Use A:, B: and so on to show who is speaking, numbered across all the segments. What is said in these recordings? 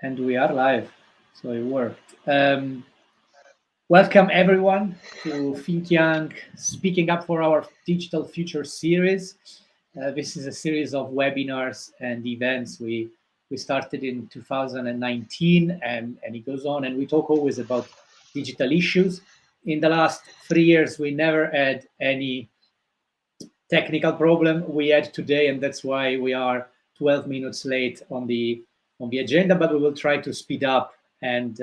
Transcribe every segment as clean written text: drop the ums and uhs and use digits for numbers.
A: And we are live, so it worked. Welcome everyone to Think Young, speaking up for our Digital Future series. This is a series of webinars and events we started in 2019, and it goes on. And we talk always about digital issues. In the last 3 years, we never had any technical problem. We had today, and that's why we are 12 minutes late on the agenda. But we will try to speed up and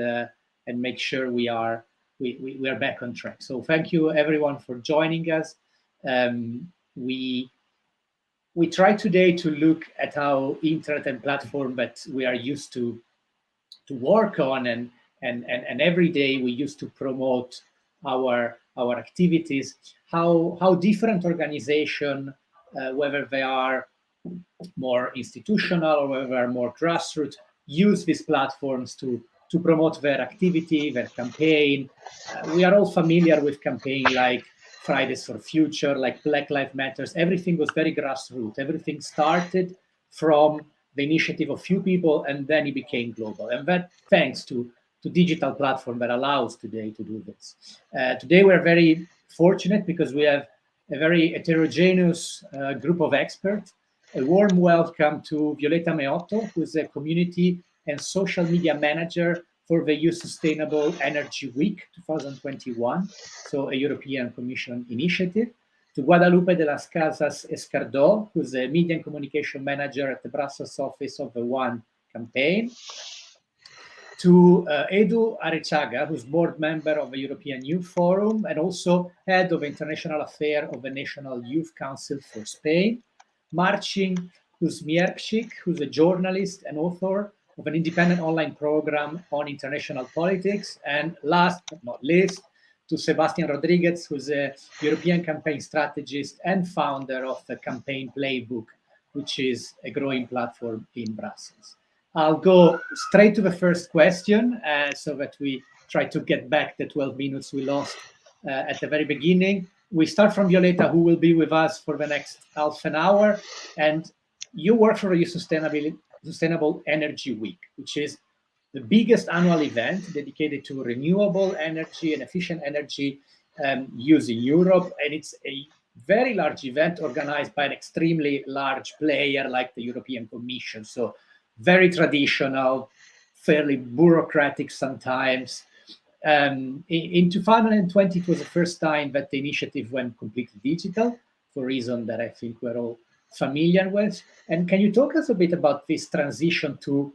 A: make sure we are back on track. So thank you everyone for joining us. We try today to look at how internet and platform that we are used to work on, and every day we used to promote our activities, how different organization, whether they are more institutional or whether they are more grassroots, use these platforms to promote their activity, their campaign. We are all familiar with campaign like Fridays for Future, like Black Lives Matters. Everything was very grassroots. Everything started from the initiative of few people, and then it became global. And that thanks to digital platform that allows today to do this. Today we're very fortunate because we have a very heterogeneous group of experts. A warm welcome to Violeta Meotto, who is a community and social media manager for the EU Sustainable Energy Week 2021, so a European Commission initiative. To Guadalupe de las Casas Escardó, who's a media and communication manager at the Brussels office of the One campaign. To Edu Arechaga, who's board member of the European Youth Forum and also head of international affairs of the National Youth Council for Spain. Marcin Kuzmierczyk, who's a journalist and author of an independent online program on international politics. And last but not least, to Sebastian Rodriguez, who's a European campaign strategist and founder of the Campaign Playbook, which is a growing platform in Brussels. I'll go straight to the first question so that we try to get back the 12 minutes we lost at the very beginning. We start from Violeta, who will be with us for the next half an hour. And you work for the Sustainable Energy Week, which is the biggest annual event dedicated to renewable energy and efficient energy use in Europe. And it's a very large event organized by an extremely large player like the European Commission. So very traditional, fairly bureaucratic sometimes. In 2020, it was the first time that the initiative went completely digital, for a reason that I think we're all familiar with. And can you talk us a bit about this transition to,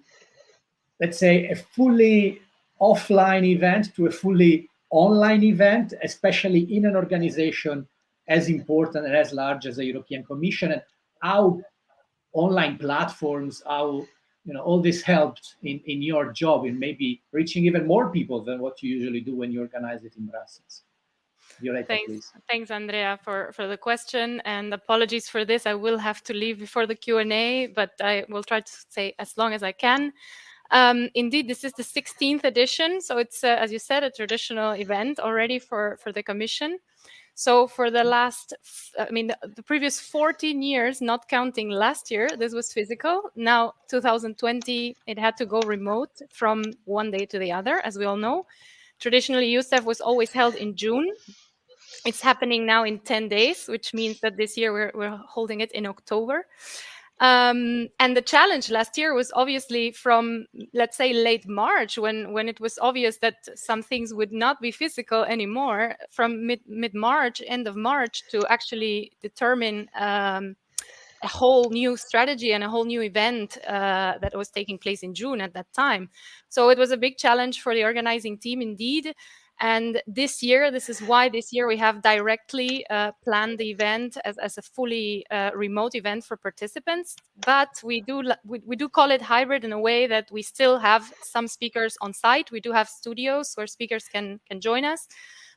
A: let's say, a fully offline event to a fully online event, especially in an organization as important and as large as the European Commission, and how online platforms, how all this helped in your job in maybe reaching even more people than what you usually do when you organize it in Brussels? Violeta, please.
B: Thanks, Andrea, for the question, and apologies for this. I will have to leave before the Q&A, but I will try to stay as long as I can. Indeed, this is the 16th edition, so it's, as you said, a traditional event already for the Commission. So for the the previous 14 years, not counting last year, this was physical. Now, 2020, it had to go remote from one day to the other, as we all know. Traditionally, USEF was always held in June. It's happening now in 10 days, which means that this year we're holding it in October. And the challenge last year was obviously from, let's say, late March, when it was obvious that some things would not be physical anymore, from mid-March, end of March, to actually determine a whole new strategy and a whole new event that was taking place in June at that time. So it was a big challenge for the organizing team indeed. And this is why this year we have directly planned the event as a fully remote event for participants. But we do call it hybrid in a way that we still have some speakers on site. We do have studios where speakers can join us,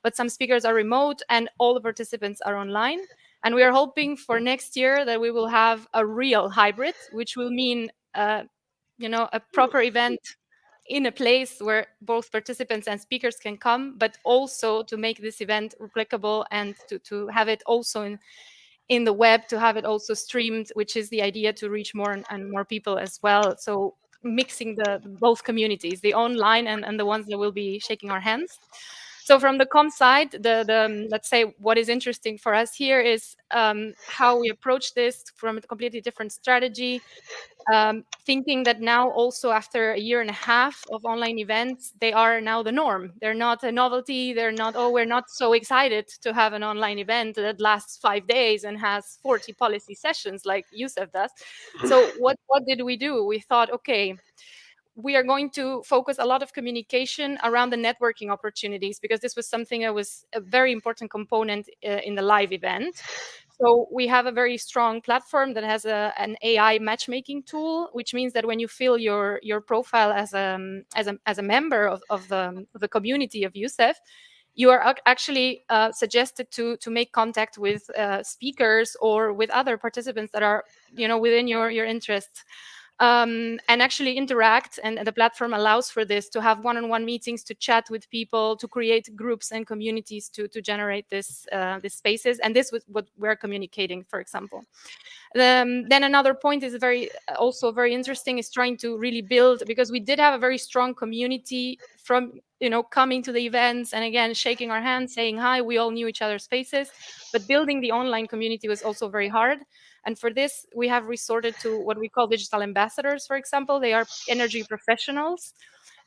B: but some speakers are remote and all the participants are online. And we are hoping for next year that we will have a real hybrid, which will mean a proper event in a place where both participants and speakers can come, but also to make this event replicable and to have it also in the web, to have it also streamed, which is the idea, to reach more and more people as well. So mixing the both communities, the online and the ones that will be shaking our hands. So from the com side, let's say what is interesting for us here is how we approach this from a completely different strategy, thinking that now also after a year and a half of online events, they are now the norm. They're not a novelty. They're not, oh, we're not so excited to have an online event that lasts 5 days and has 40 policy sessions like Youssef does. So what did we do? We thought, okay, we are going to focus a lot of communication around the networking opportunities, because this was something that was a very important component in the live event. So we have a very strong platform that has an AI matchmaking tool, which means that when you fill your profile as a member of the community of Youssef, you are actually suggested to make contact with speakers or with other participants that are within your interests, and actually interact. And the platform allows for this, to have one-on-one meetings, to chat with people, to create groups and communities to generate these spaces. And this was what we're communicating, for example. Then another point is also very interesting, is trying to really build, because we did have a very strong community from coming to the events and again shaking our hands, saying hi, we all knew each other's faces, but building the online community was also very hard. And for this, we have resorted to what we call digital ambassadors, for example. They are energy professionals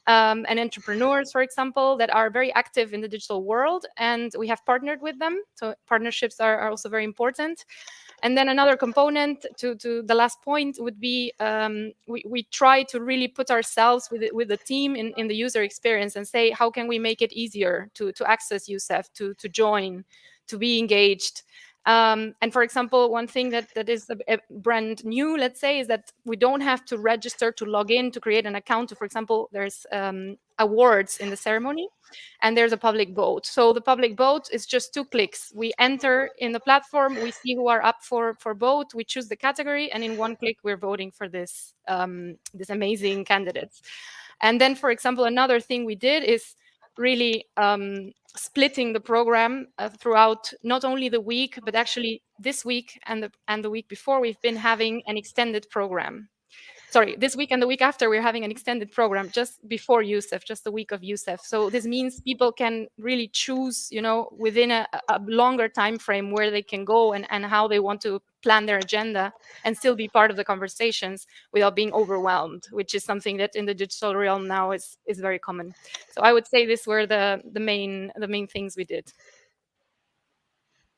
B: and entrepreneurs, for example, that are very active in the digital world, and we have partnered with them. So partnerships are also very important. And then another component to the last point would be, we try to really put ourselves with the team in the user experience and say, how can we make it easier to access Youssef, to join, to be engaged. And for example, one thing that is a brand new, let's say, is that we don't have to register to log in to create an account. For example, there's awards in the ceremony, and there's a public vote. So the public vote is just 2 clicks. We enter in the platform, we see who are up for vote, we choose the category, and in 1 click we're voting for this amazing candidates. And then, for example, another thing we did is really splitting the program throughout not only the week, but actually this week and the week before, we've been having an extended program. Sorry, this week and the week after, we're having an extended program just before Youssef, just the week of Youssef. So this means people can really choose, within a longer time frame where they can go and how they want to plan their agenda and still be part of the conversations without being overwhelmed, which is something that in the digital realm now is very common. So I would say these were the main things we did.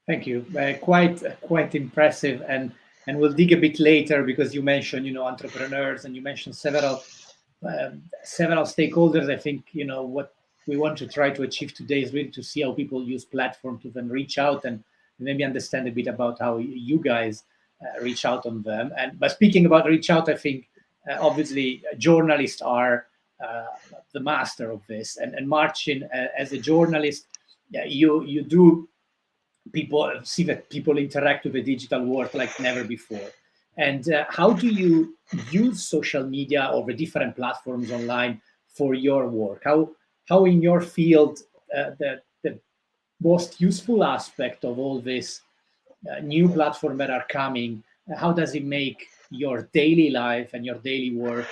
A: Thank you. Quite impressive, and we'll dig a bit later, because you mentioned entrepreneurs, and you mentioned several stakeholders. I think what we want to try to achieve today is really to see how people use platform to then reach out and maybe understand a bit about how you guys reach out on them. But speaking about reach out, I think obviously journalists are the master of this. And Marcin, as a journalist, you do people see that people interact with the digital world like never before. And how do you use social media or the different platforms online for your work? How in your field the most useful aspect of all this new platform that are coming, how does it make your daily life and your daily work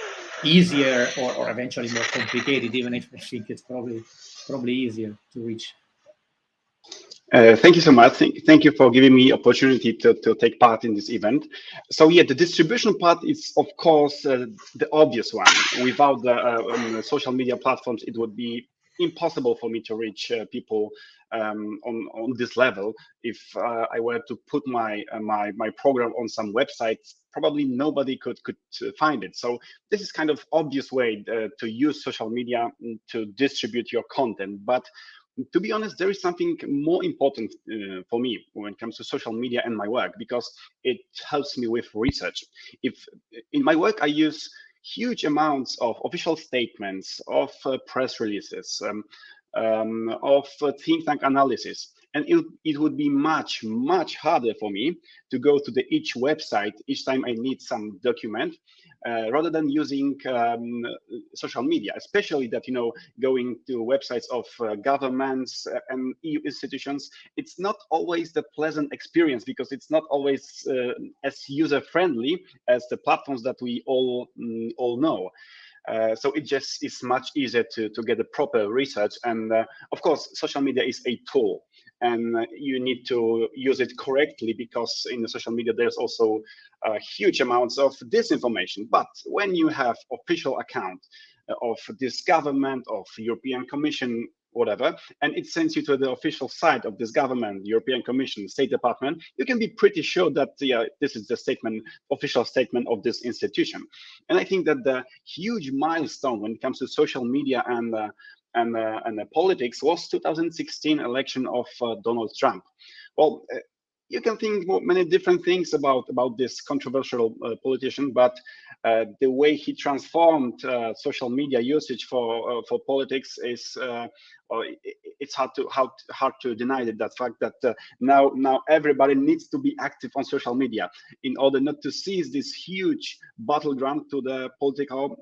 A: easier, or eventually more complicated, even if I think it's probably easier to reach?
C: Thank you so much. Thank you for giving me opportunity to take part in this event. So yeah, the distribution part is of course the obvious one. Without the social media platforms, it would be impossible for me to reach people on this level. If I were to put my program on some websites, probably nobody could find it. So this is kind of obvious way to use social media to distribute your content. But to be honest, there is something more important for me when it comes to social media and my work, because it helps me with research. If in my work I use huge amounts of official statements, of press releases, of think tank analysis, And it would be much harder for me to go to each website each time I need some document, rather than using social media, especially that, going to websites of governments and EU institutions. It's not always the pleasant experience, because it's not always as user friendly as the platforms that we all know. So it just is much easier to get the proper research. And of course, social media is a tool, and you need to use it correctly, because in the social media there's also huge amounts of disinformation. But when you have official account of this government, of European Commission, whatever, and it sends you to the official site of this government, European Commission, State Department, you can be pretty sure that this is the official statement of this institution. And I think that the huge milestone when it comes to social media and politics was 2016 election of Donald Trump. Well, you can think many different things about this controversial politician, but the way he transformed social media usage for politics is it's hard to deny that fact that now everybody needs to be active on social media in order not to seize this huge battleground to the political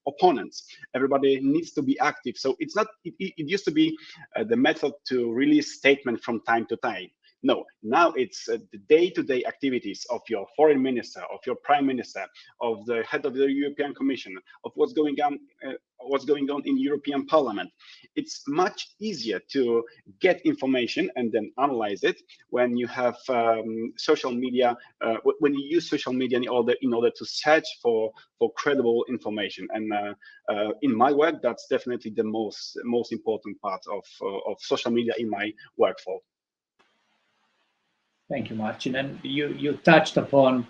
C: opponents. Everybody needs to be active. So it's not. It used to be the method to release statement from time to time. No, now it's the day-to-day activities of your foreign minister, of your prime minister, of the head of the European Commission, of what's going on in European Parliament. It's much easier to get information and then analyze it when you have social media, when you use social media in order to search for credible information. And in my work, that's definitely the most important part of social media in my workflow.
A: Thank you, Marcin. And you touched upon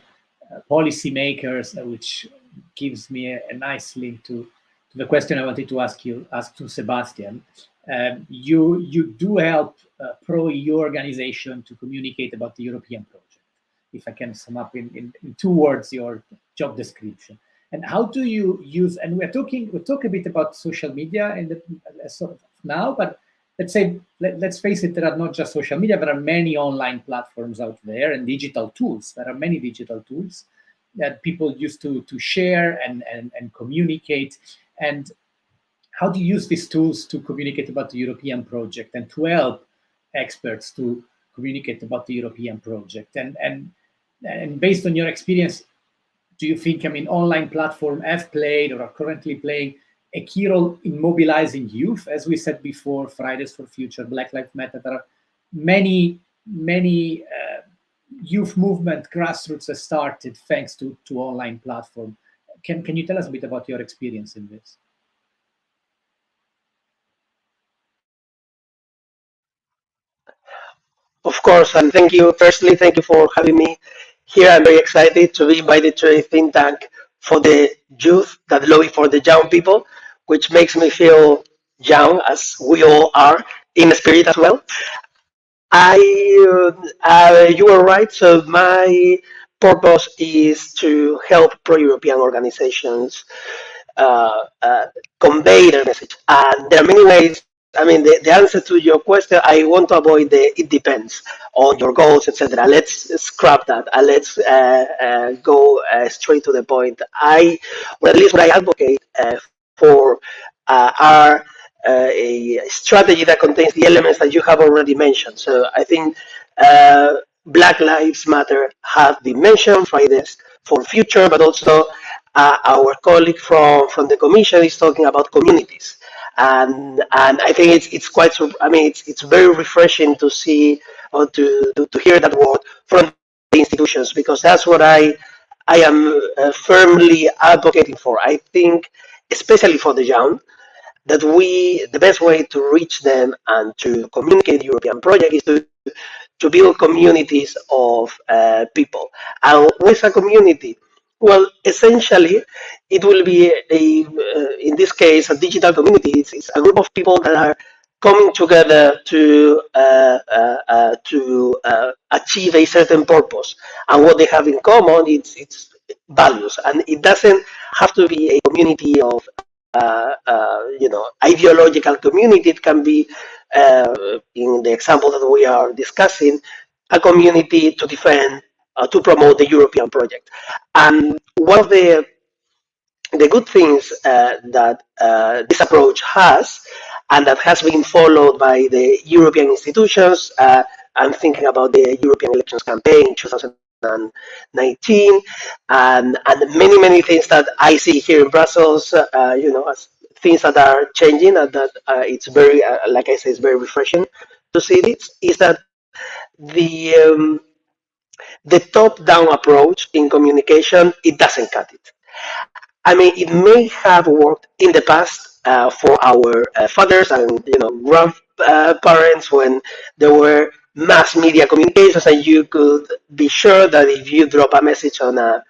A: policymakers, which gives me a nice link to the question I wanted to ask to Sebastian. You do help pro-EU organization to communicate about the European project, if I can sum up in 2 words your job description. And how do you use, and we'll talk a bit about social media in the sort of now, but let's face it, there are not just social media, there are many online platforms out there and digital tools. There are many digital tools that people use to share and communicate. And how do you use these tools to communicate about the European project and to help experts to communicate about the European project? And based on your experience, do you think, online platforms have played or are currently playing a key role in mobilizing youth? As we said before, Fridays for Future, Black Lives Matter, there are many youth movement grassroots have started thanks to online platform. Can you tell us a bit about your experience in this?
D: Of course, and thank you. Firstly, thank you for having me here. I'm very excited to be invited to a think tank for the youth that lobby for the young people, which makes me feel young, as we all are in spirit as well. You are right. So my purpose is to help pro-European organizations uh, uh, convey their message. And there are many ways. I mean, the answer to your question, I want to avoid the "it depends" on your goals, etc. Let's scrap that and let's go straight to the point. Or at least what I advocate for are a strategy that contains the elements that you have already mentioned. So I think Black Lives Matter have been mentioned, Fridays for Future, but also our colleague from the Commission is talking about communities. And I think it's quite, I mean, it's very refreshing to see or to hear that word from the institutions, because that's what I am firmly advocating for. I think, especially for the young, that the best way to reach them and to communicate the European project is to build communities of people. And with a community, well, essentially, it will be in this case, a digital community. It's a group of people that are coming together to achieve a certain purpose. And what they have in common, it's values. And it doesn't have to be a community of ideological community. It can be, in the example that we are discussing, a community to defend, to promote the European project. And one of the good things that this approach has, and that has been followed by the European institutions. I'm thinking about the European elections campaign in 2019, and many things that I see here in Brussels. As things that are changing, and that it's very, like I say, it's very refreshing to see this. Is that the top-down approach in communication, it doesn't cut it. I mean, it may have worked in the past for our fathers and grandparents when there were mass media communications, and you could be sure that if you drop a message on on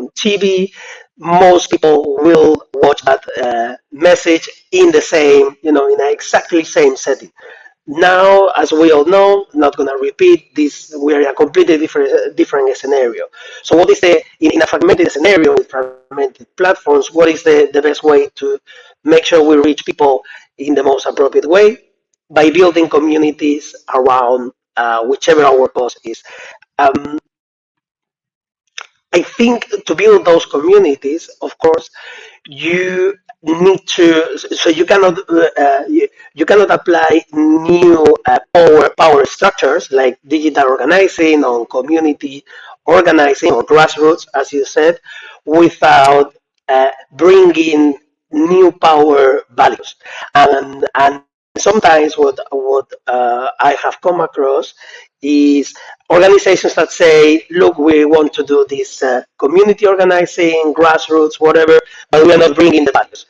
D: TV, most people will watch that message in the same, in an exactly same setting. Now, as we all know, not going to repeat this, we're in a completely different scenario. So what is in a fragmented scenario with fragmented platforms, what is the best way to make sure we reach people in the most appropriate way? By building communities around whichever our cause is. Um, I think to build those communities, of course, you need to. So you cannot apply new power structures like digital organizing or community organizing or grassroots, as you said, without bringing new power values. And sometimes what I have come across is organizations that say, look, we want to do this community organizing, grassroots, whatever, but we are not bringing the values.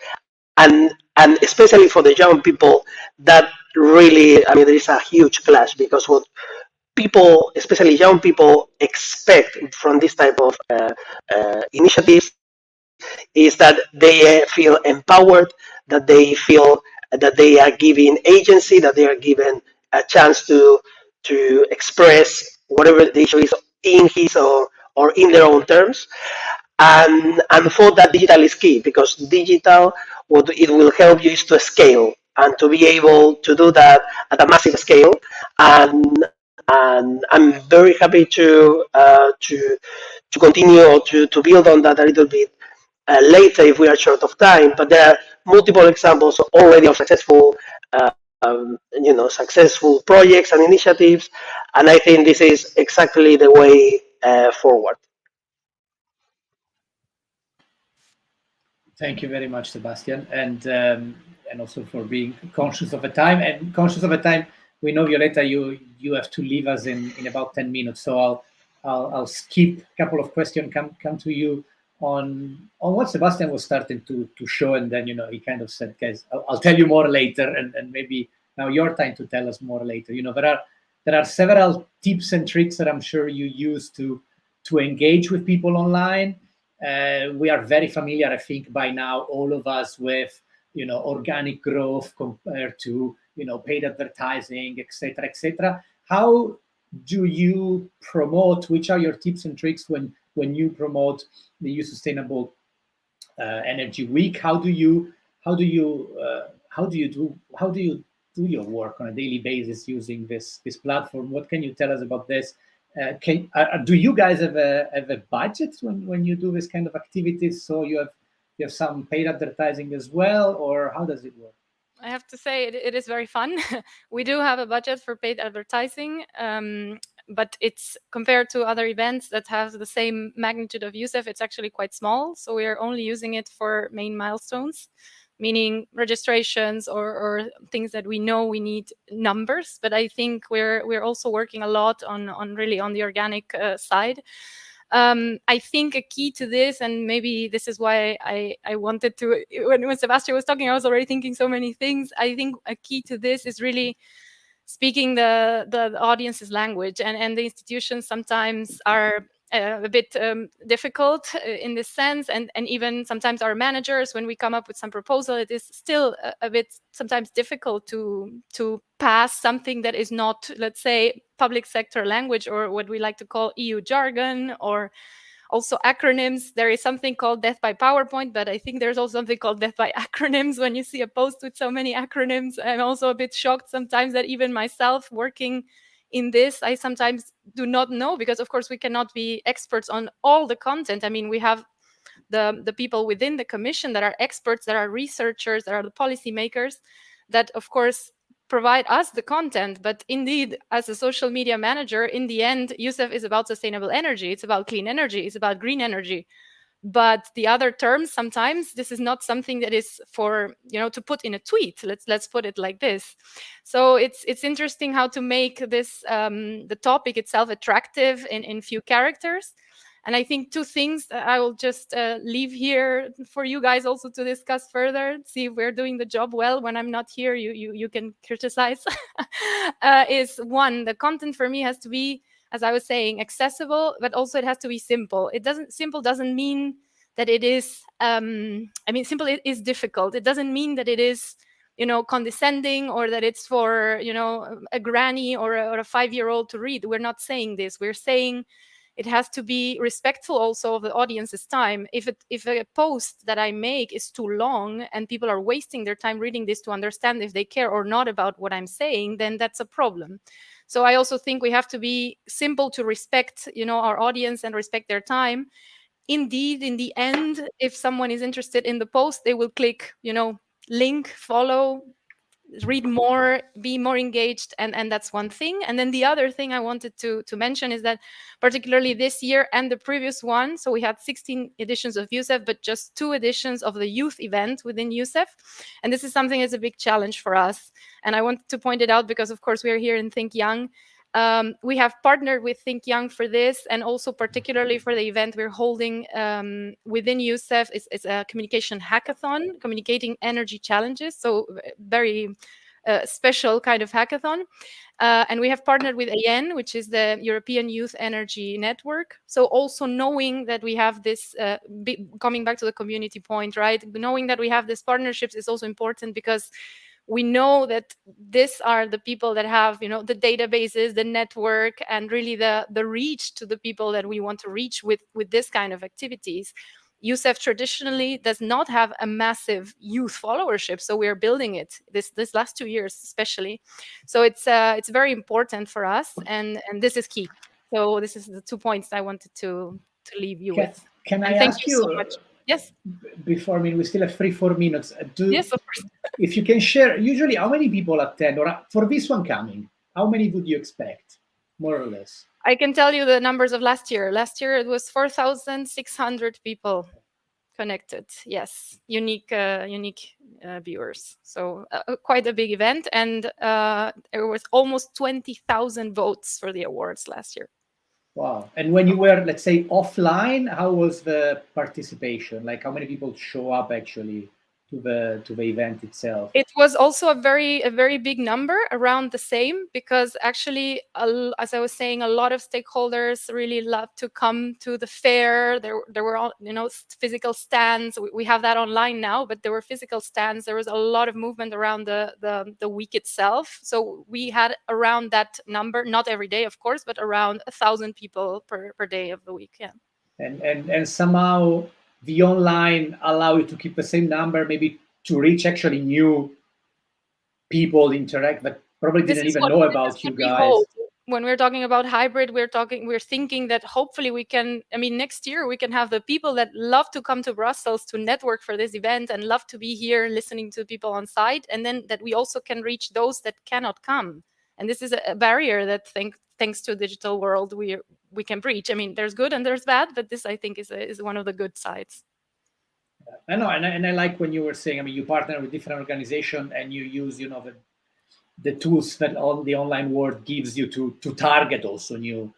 D: And especially for the young people, that really, I mean, there is a huge clash, because what people, especially young people, expect from this type of initiatives is that they feel empowered, that they feel that they are given agency, that they are given a chance to express whatever the issue is in his or in their own terms. And for that, digital is key, because digital, what it will help you is to scale and to be able to do that at a massive scale. And I'm very happy to continue or to build on that a little bit later if we are short of time. But there are multiple examples already of successful projects and initiatives, and I think this is exactly the way forward.
A: Thank you very much, Sebastian, and also for being conscious of the time. And conscious of the time, we know, Violeta, you have to leave us in about 10 minutes. So I'll skip a couple of questions. Come to you on what Sebastian was starting to show, and then he kind of said, guys, I'll tell you more later, and maybe now your time to tell us more later. There are several tips and tricks that I'm sure you use to engage with people online. We are very familiar, I think, by now, all of us, with organic growth compared to paid advertising, etc., etc. How do you promote? Which are your tips and tricks when you promote the EU Sustainable Energy Week? How do you do your work on a daily basis using this platform? What can you tell us about this? Do you guys have a budget when you do this kind of activities? So you have some paid advertising as well, or how does it work?
B: I have to say it is very fun. We do have a budget for paid advertising, but it's compared to other events that have the same magnitude of USEF, it's actually quite small. So we are only using it for main milestones, meaning registrations or things that we know we need numbers. But I think we're also working a lot on really on the organic side. I think a key to this, and maybe this is why I wanted to, when Sebastian was talking, I was already thinking so many things. I think a key to this is really speaking the audience's language, and the institutions sometimes are a bit difficult in this sense, and even sometimes our managers, when we come up with some proposal, it is still a bit sometimes difficult to pass something that is not, let's say, public sector language, or what we like to call EU jargon, or Also acronyms. There is something called death by PowerPoint, but I think there's also something called death by acronyms. When you see a post with so many acronyms, I'm also a bit shocked sometimes that even myself working in this, I sometimes do not know, because of course we cannot be experts on all the content. I mean, we have the people within the commission that are experts, that are researchers, that are the policymakers, that of course provide us the content. But indeed, as a social media manager, in the end, Youssef is about sustainable energy. It's about clean energy. It's about green energy. But the other terms, sometimes this is not something that is for, to put in a tweet. Let's put it like this. So it's interesting how to make this the topic itself attractive in few characters. And I think two things that I will just leave here for you guys also to discuss further, see if we're doing the job well. When I'm not here, you can criticize. Is one, the content for me has to be, as I was saying, accessible, but also it has to be simple. Simple doesn't mean that it is, simple is difficult. It doesn't mean that it is, condescending, or that it's for, a granny or a 5-year-old to read. We're not saying this. We're saying it has to be respectful also of the audience's time. If a post that I make is too long and people are wasting their time reading this to understand if they care or not about what I'm saying, then that's a problem. So I also think we have to be simple to respect, our audience and respect their time. Indeed, in the end, if someone is interested in the post, they will click, link, follow, read more, be more engaged, and that's one thing. And then the other thing I wanted to mention is that particularly this year and the previous one, so we had 16 editions of Youssef, but just 2 editions of the youth event within Youssef. And this is something that's a big challenge for us. And I want to point it out because, of course, we are here in Think Young. We have partnered with Think Young for this, and also particularly for the event we're holding within Youssef. It's a communication hackathon, communicating energy challenges. So very special kind of hackathon. And we have partnered with AN, which is the European Youth Energy Network. So also knowing that we have this, coming back to the community point, right? Knowing that we have these partnerships is also important, because we know that these are the people that have, the databases, the network, and really the reach to the people that we want to reach with this kind of activities. Youssef traditionally does not have a massive youth followership, so we're building it this last 2 years especially. So it's very important for us, and this is key. So this is the 2 points I wanted to leave you with.
A: Can I
B: thank
A: ask
B: you so much. Yes.
A: Before, we still have 3-4 minutes.
B: Yes, of course.
A: If you can share, usually how many people attend, or for this one coming, how many would you expect, more or less?
B: I can tell you the numbers of last year. Last year it was 4,600 people connected. Yes, unique viewers. So quite a big event, and there was almost 20,000 votes for the awards last year.
A: Wow. And when you were, let's say, offline, how was the participation? Like, how many people show up actually to the event itself?
B: It was also a very big number, around the same, because actually, as I was saying, a lot of stakeholders really love to come to the fair. There were all, physical stands. We have that online now, but there were physical stands. There was a lot of movement around the week itself. So we had around that number, not every day, of course, but around 1,000 people per day of the week. Yeah.
A: And somehow the online allow you to keep the same number, maybe to reach actually new people, interact that probably didn't even know about you guys.
B: When we're talking about hybrid, we're thinking that hopefully we can, next year we can have the people that love to come to Brussels to network for this event and love to be here listening to people on site, and then that we also can reach those that cannot come. And this is a barrier that thanks to digital world we can breach. There's good and there's bad, but this I think is one of the good sides.
A: I know, and I like when you were saying, you partner with different organizations and you use, the tools that all the online world gives you to target also new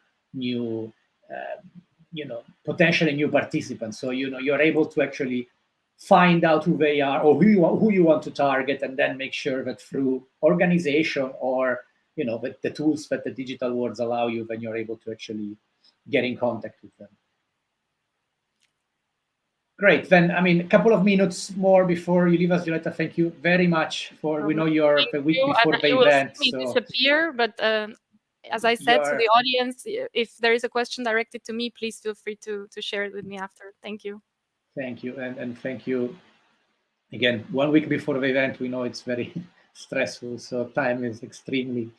A: potentially new participants. So you're able to actually find out who they are or who you want to target, and then make sure that through organization or the tools that the digital worlds allow you, then you're able to actually get in contact with them. Great. Then, a couple of minutes more before you leave us, Violetta. Thank you very much for. We know you're the week before the event.
B: So disappear, but as I said to the audience, if there is a question directed to me, please feel free to share it with me after. Thank you.
A: Thank you, and thank you again. 1 week before the event, we know it's very stressful, so time is extremely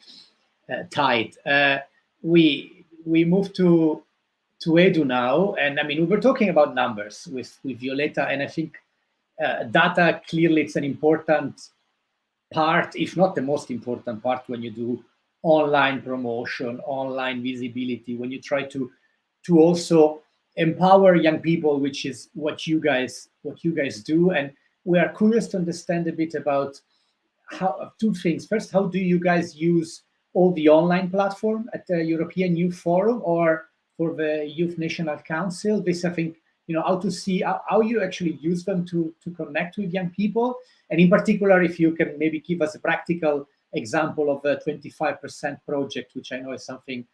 A: tight. We move to Edu now, and I mean we were talking about numbers with Violeta, and I think data clearly it's an important part, if not the most important part, when you do online promotion, online visibility, when you try to also empower young people, which is what you guys do. And we are curious to understand a bit about how two things. First, how do you guys use all the online platform at the European Youth Forum or for the Youth National Council? This, I think, how to see how you actually use them to connect with young people. And in particular, if you can maybe give us a practical example of the 25% project, which I know is something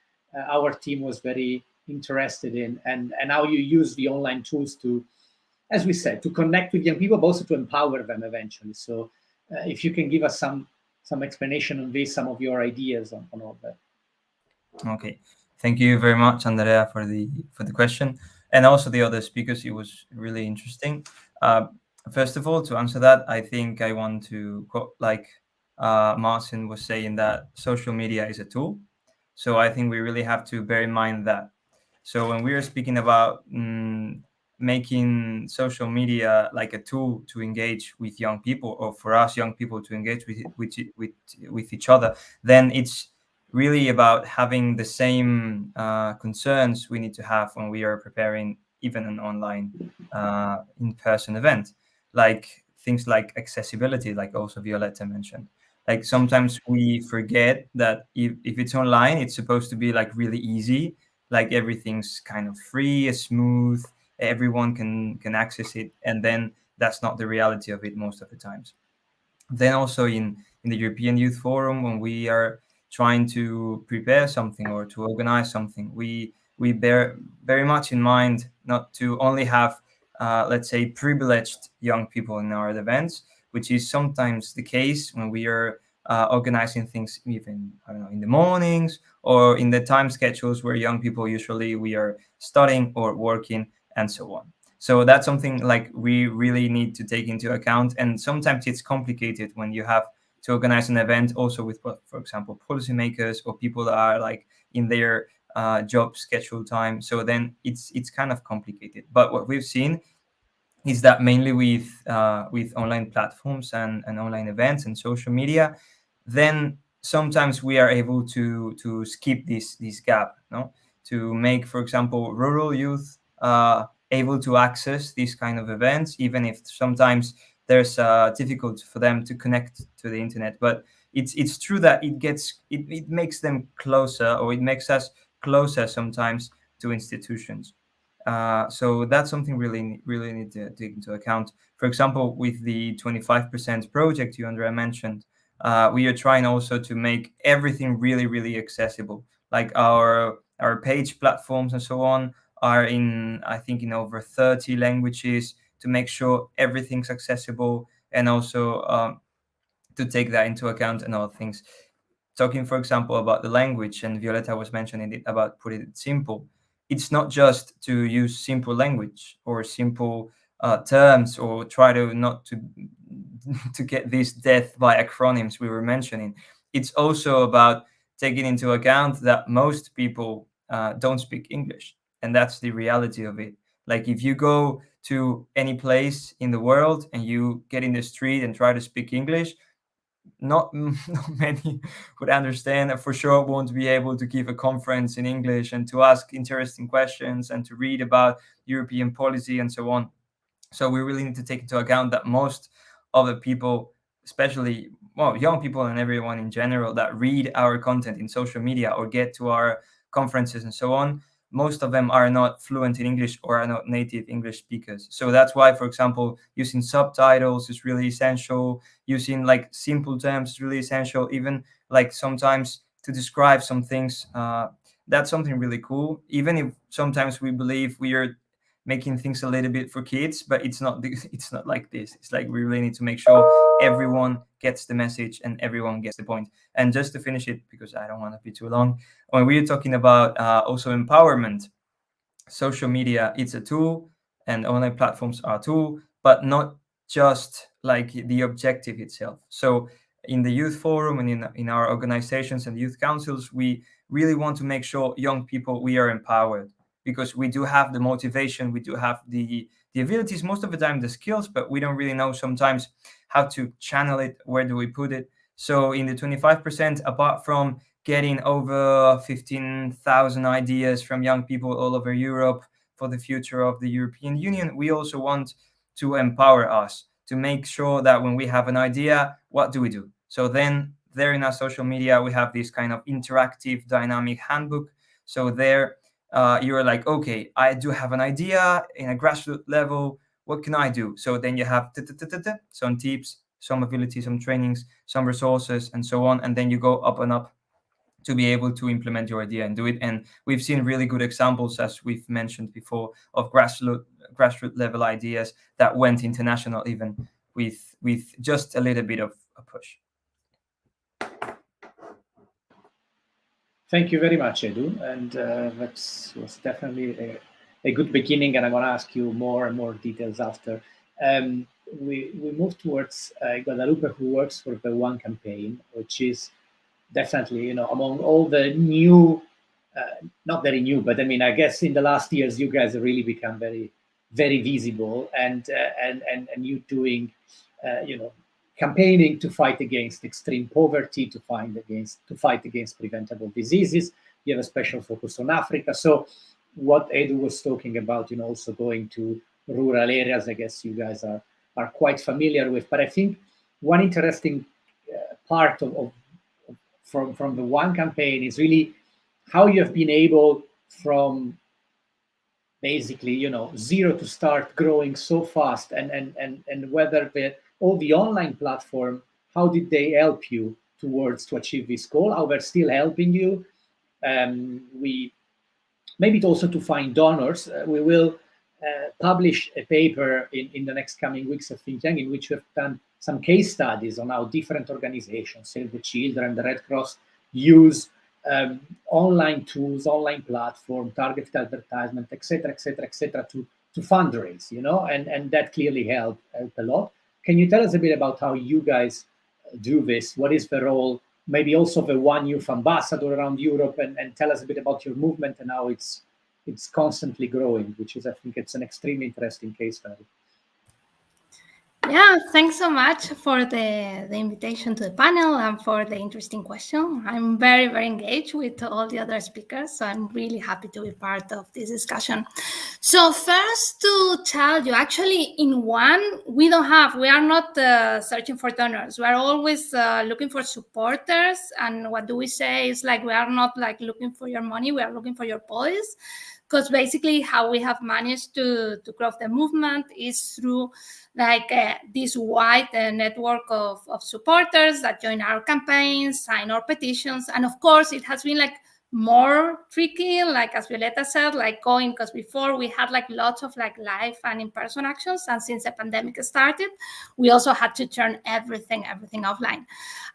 A: our team was very interested in, and how you use the online tools to, as we said, to connect with young people, but also to empower them eventually. So if you can give us some explanation on this, some of your ideas on all that.
E: Okay, thank you very much, Andrea, for the question, and also the other speakers. It was really interesting. First of all, to answer that, I think I want to quote, like Martin was saying, that social media is a tool. So I think we really have to bear in mind that. So when we are speaking about making social media like a tool to engage with young people, or for us young people to engage with each other, then it's really about having the same concerns we need to have when we are preparing even an online in-person event, like things like accessibility, like also Violeta mentioned. Like sometimes we forget that if it's online, it's supposed to be like really easy, like everything's kind of free, smooth, everyone can access it, and then that's not the reality of it most of the times. Then also in the European Youth Forum, when we are trying to prepare something or to organize something, we bear very much in mind not to only have let's say privileged young people in our events, which is sometimes the case when we are organizing things even, I don't know, in the mornings or in the time schedules where young people usually we are studying or working and so on. So that's something like we really need to take into account. And sometimes it's complicated when you have to organize an event also with, for example, policymakers or people that are like in their job schedule time. So then it's kind of complicated. But what we've seen is that mainly with online platforms and online events and social media, then sometimes we are able to skip this gap, no? To make, for example, rural youth able to access these kind of events, even if sometimes there's difficult for them to connect to the internet. But it's true that it makes them closer, or it makes us closer sometimes to institutions. So that's something really need to take into account. For example, with the 25% project you, Andrea, mentioned, we are trying also to make everything really accessible. Like our page platforms and so on are in, I think, in over 30 languages, to make sure everything's accessible, and also to take that into account and other things. Talking, for example, about the language, and Violeta was mentioning it about putting it simple. It's not just to use simple language or simple terms, or try to not to get this death by acronyms we were mentioning. It's also about taking into account that most people don't speak English, and that's the reality of it. Like if you go to any place in the world and you get in the street and try to speak English, not many would understand, and for sure won't be able to give a conference in English and to ask interesting questions and to read about European policy and so on. So we really need to take into account that most of the people, especially young people and everyone in general that read our content in social media or get to our conferences and so on, most of them are not fluent in English or are not native English speakers. So that's why, for example, using subtitles is really essential. Using like simple terms is really essential. Even like sometimes to describe some things, that's something really cool. Even if sometimes we believe we are making things a little bit for kids, but it's not it's not like this. It's like we really need to make sure everyone gets the message and everyone gets the point. And just to finish it, because I don't want to be too long, when we're talking about also empowerment, social media, it's a tool, and online platforms are a tool, but not just like the objective itself. So in the youth forum and in our organizations and youth councils, we really want to make sure young people, we are empowered, because we do have the motivation, we do have the abilities, most of the time the skills, but we don't really know sometimes how to channel it, where do we put it. So in the 25%, apart from getting over 15,000 ideas from young people all over Europe for the future of the European Union, we also want to empower us to make sure that when we have an idea, what do we do? So then there in our social media, we have this kind of interactive dynamic handbook. So there you're like, okay, I do have an idea in a grassroots level. What can I do? So then you have some tips, some abilities, some trainings, some resources, and so on. And then you go up and up to be able to implement your idea and do it. And we've seen really good examples, as we've mentioned before, of grassroots level ideas that went international even with just a little bit of a push.
A: Thank you very much, Edu. And that was definitely a good beginning. And I'm going to ask you more and more details after. We move towards Guadalupe, who works for the One campaign, which is definitely, among all the new, not very new, but I mean, I guess in the last years, you guys have really become very, very visible, and you doing, campaigning to fight against extreme poverty, to fight against preventable diseases. You have a special focus on Africa. So what Edu was talking about, also going to rural areas, I guess you guys are quite familiar with. But I think one interesting part from the One campaign is really how you have been able from basically, zero to start growing so fast, and whether all the online platform, how did they help you to achieve this goal? How they're still helping you? We maybe also to find donors. We will publish a paper in the next coming weeks of Think Young, in which we have done some case studies on how different organizations, Save the Children, the Red Cross, use online tools, online platform, targeted advertisement, etc., to fundraise, and that clearly helped a lot. Can you tell us a bit about how you guys do this? What is the role? Maybe also the One Youth ambassador around Europe, and tell us a bit about your movement and how it's constantly growing, which is, I think, it's an extremely interesting case study.
F: Yeah, thanks so much for the invitation to the panel and for the interesting question. I'm very, very engaged with all the other speakers, so I'm really happy to be part of this discussion. So first to tell you, actually in One, we are not searching for donors. We are always looking for supporters. And what do we say is like, we are not like looking for your money, we are looking for your voice. Because basically how we have managed to grow the movement is through like this wide network of supporters that join our campaigns, sign our petitions. And of course, it has been like more tricky, like as Violeta said, like going, because before we had like lots of like live and in-person actions. And since the pandemic started, we also had to turn everything offline.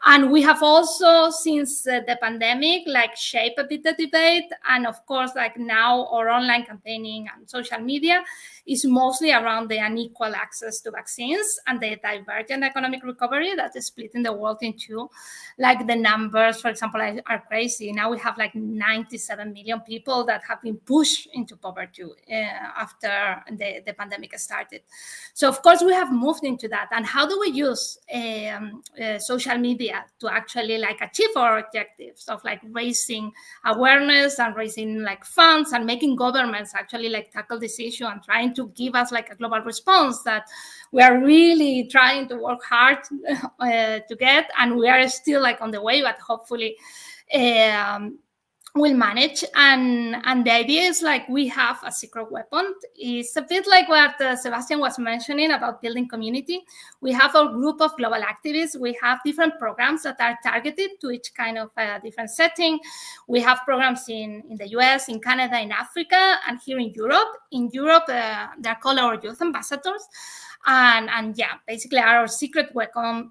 F: And we have also, since the pandemic, like shaped a bit the debate. And of course, like now our online campaigning and social media is mostly around the unequal access to vaccines and the divergent economic recovery that is splitting the world in two. Like the numbers, for example, are crazy. Now we have like 97 million people that have been pushed into poverty after the pandemic started. So of course we have moved into that. And how do we use social media to actually like achieve our objectives of like raising awareness and raising like funds and making governments actually like tackle this issue and trying to give us like a global response that we are really trying to work hard to get, and we are still like on the way, but hopefully will manage. And the idea is like we have a secret weapon. It's a bit like what Sebastian was mentioning about building community. We have a group of global activists. We have different programs that are targeted to each kind of different setting. We have programs in the US, in Canada, in Africa, and here in Europe. In Europe, they're called our youth ambassadors. And yeah, basically our secret weapon.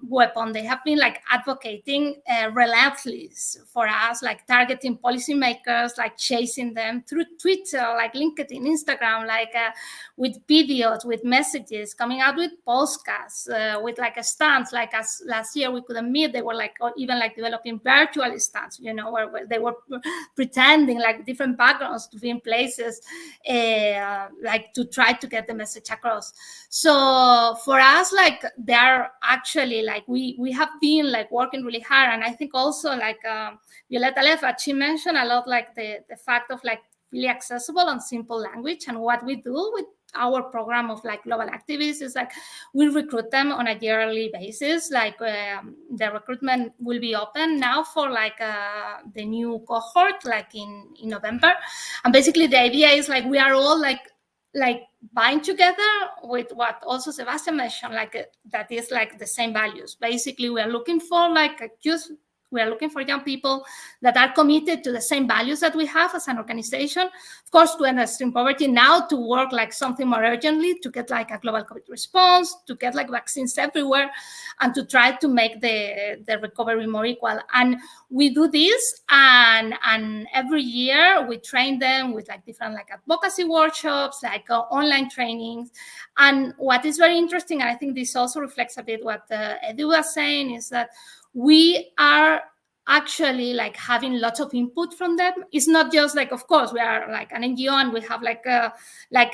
F: They have been like advocating relentlessly for us, like targeting policymakers, like chasing them through Twitter, like LinkedIn, Instagram, like with videos, with messages, coming out with podcasts, with like a stance. Like as last year we couldn't meet, they were like, or even like developing virtual stands, you know, where they were pretending like different backgrounds to be in places, like to try to get the message across. So for us, like they're actually like we have been like working really hard. And I think also like Violeta Lefat, she mentioned a lot like the fact of like really accessible and simple language. And what we do with our program of like global activists is like we recruit them on a yearly basis. Like the recruitment will be open now for like the new cohort, like in November. And basically the idea is like we are all like bind together with what also Sebastian mentioned, like that is like the same values. Basically, we are looking for like we are looking for young people that are committed to the same values that we have as an organization. Of course, to end extreme poverty, now to work like something more urgently, to get like a global COVID response, to get like vaccines everywhere, and to try to make the recovery more equal. And we do this, and every year we train them with like different like advocacy workshops, like online trainings. And what is very interesting, and I think this also reflects a bit what Edu was saying, is that we are actually like having lots of input from them. It's not just like, of course, we are like an NGO and we have like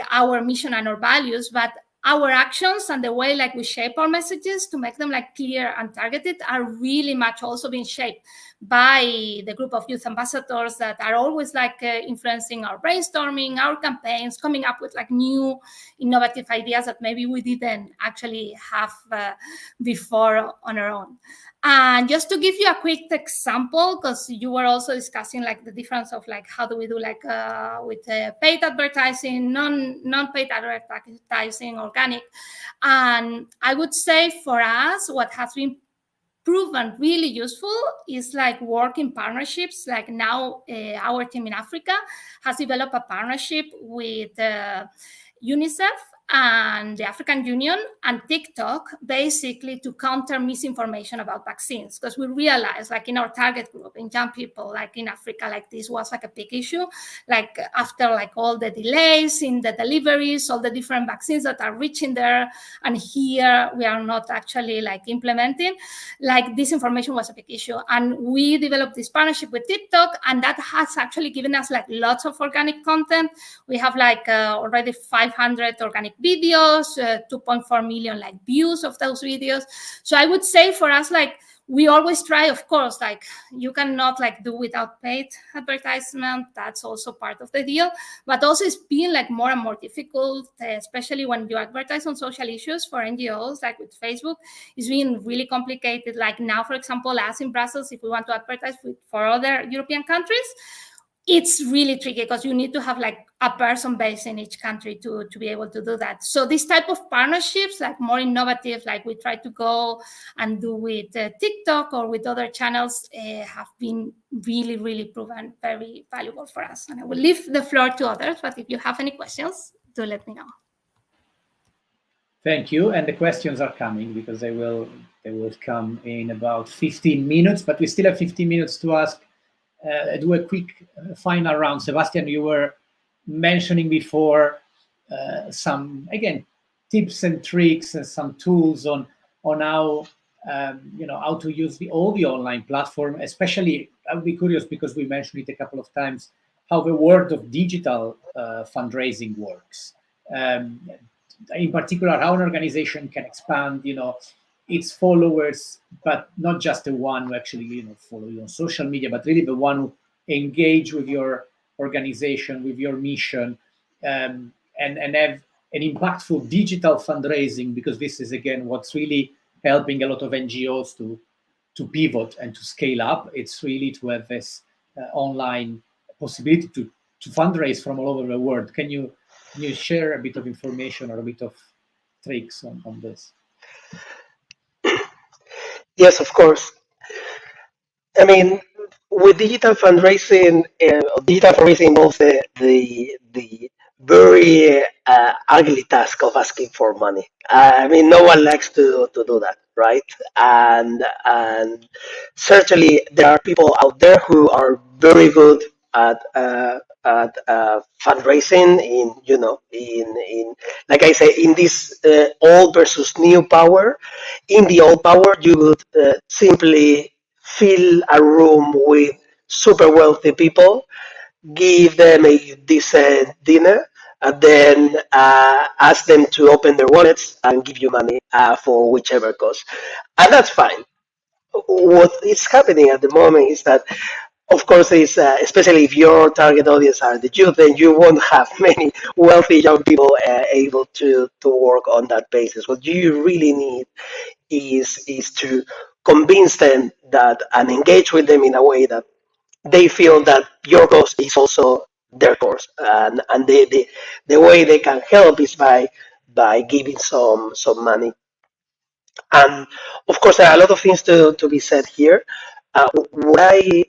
F: our mission and our values, but our actions and the way like we shape our messages to make them like clear and targeted are really much also being shaped by the group of youth ambassadors that are always like influencing our brainstorming, our campaigns, coming up with like new innovative ideas that maybe we didn't actually have before on our own. And just to give you a quick example, because you were also discussing like the difference of like how do we do like with paid advertising, non-paid advertising, organic. And I would say for us, what has been proven really useful is like work in partnerships. Like now our team in Africa has developed a partnership with UNICEF and the African Union and TikTok, basically to counter misinformation about vaccines. Because we realized, like in our target group, in young people, like in Africa, like this was like a big issue. Like after like all the delays in the deliveries, all the different vaccines that are reaching there, and here we are not actually like implementing, like disinformation was a big issue. And we developed this partnership with TikTok, and that has actually given us like lots of organic content. We have like already 500 organic videos, 2.4 million like views of those videos. So I would say for us, like we always try, of course, like you cannot like do without paid advertisement. That's also part of the deal. But also it's been like more and more difficult, especially when you advertise on social issues for NGOs, like with Facebook. It's been really complicated. Like now, for example, as in Brussels, if we want to advertise for other European countries, it's really tricky because you need to have like a person based in each country to be able to do that. So this type of partnerships, like more innovative, like we try to go and do with TikTok or with other channels, have been really, really proven very valuable for us. And I will leave the floor to others, but if you have any questions, do let me know.
A: Thank you. And the questions are coming because they will come in about 15 minutes, but we still have 15 minutes to ask. Do a quick final round. Sebastian, you were mentioning before some, again, tips and tricks and some tools on how how to use all the online platform. Especially, I would be curious because we mentioned it a couple of times, how the world of digital fundraising works. In particular, how an organization can expand, its followers, but not just the one who actually follow you on social media, but really the one who engage with your organization, with your mission, and have an impactful digital fundraising, because this is again what's really helping a lot of NGOs to pivot and to scale up. It's really to have this online possibility to fundraise from all over the world. Can you share a bit of information or a bit of tricks on this?
D: Yes, of course. I mean, with digital fundraising, digital fundraising involves the very ugly task of asking for money. I mean, no one likes to do that, right? And certainly there are people out there who are very good at fundraising in, in like I say, in this old versus new power. In the old power, you would simply fill a room with super wealthy people, give them a decent dinner, and then ask them to open their wallets and give you money for whichever cause. And that's fine. What is happening at the moment is that, of course, is especially if your target audience are the youth, then you won't have many wealthy young people able to work on that basis. What you really need is to convince them that and engage with them in a way that they feel that your cause is also their cause, and the way they can help is by giving some money. And of course, there are a lot of things to be said here. What I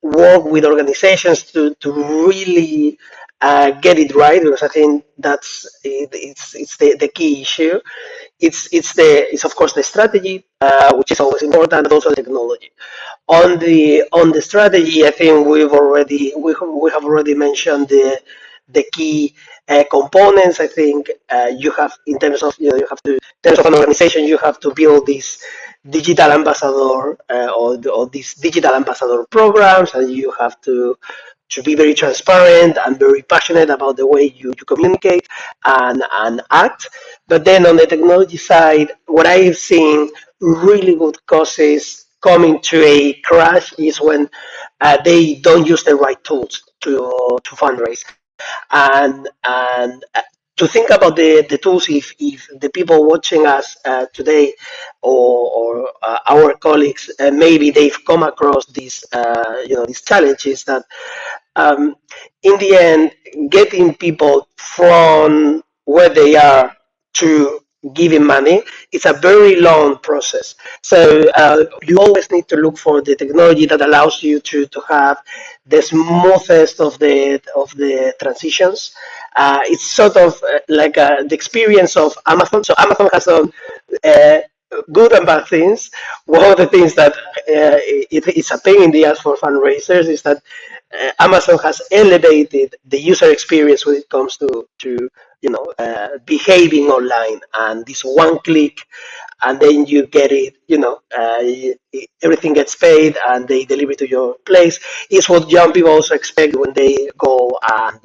D: work with organizations to really get it right, because I think it's the key issue. It's of course the strategy, which is always important, but also the technology. On the strategy, I think we have already mentioned the key components. I think you have, in terms of, in terms of an organization, you have to build this digital ambassador or these digital ambassador programs, and you have to be very transparent and very passionate about the way you communicate and act. But then on the technology side, what I've seen really good causes coming to a crash is when they don't use the right tools to fundraise. And to think about the tools, if the people watching us today or our colleagues, maybe they've come across these challenges that in the end, getting people from where they are to giving money, it's a very long process. So you always need to look for the technology that allows you to have the smoothest of the transitions. It's sort of like the experience of Amazon. So Amazon has done good and bad things. One of the things that it's a pain in the ass for fundraisers is that Amazon has elevated the user experience when it comes to behaving online, and this one click, and then you get it. Everything gets paid, and they deliver it to your place. Is what young people also expect when they go and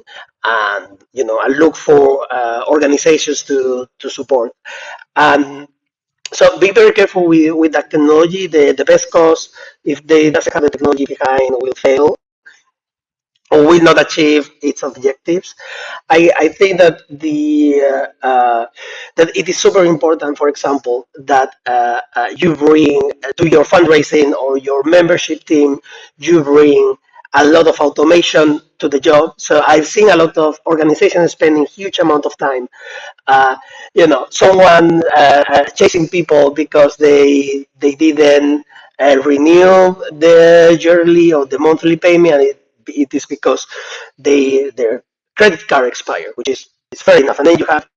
D: look for organizations to support. And so be very careful with that technology. The best cause, if they doesn't have the technology behind, will fail or will not achieve its objectives. I think that that it is super important, for example, that you bring to your fundraising or your membership team, you bring a lot of automation to the job. So I've seen a lot of organizations spending huge amount of time someone chasing people because they didn't renew the yearly or the monthly payment, and it is because their credit card expired, which is it's fair enough. And then you have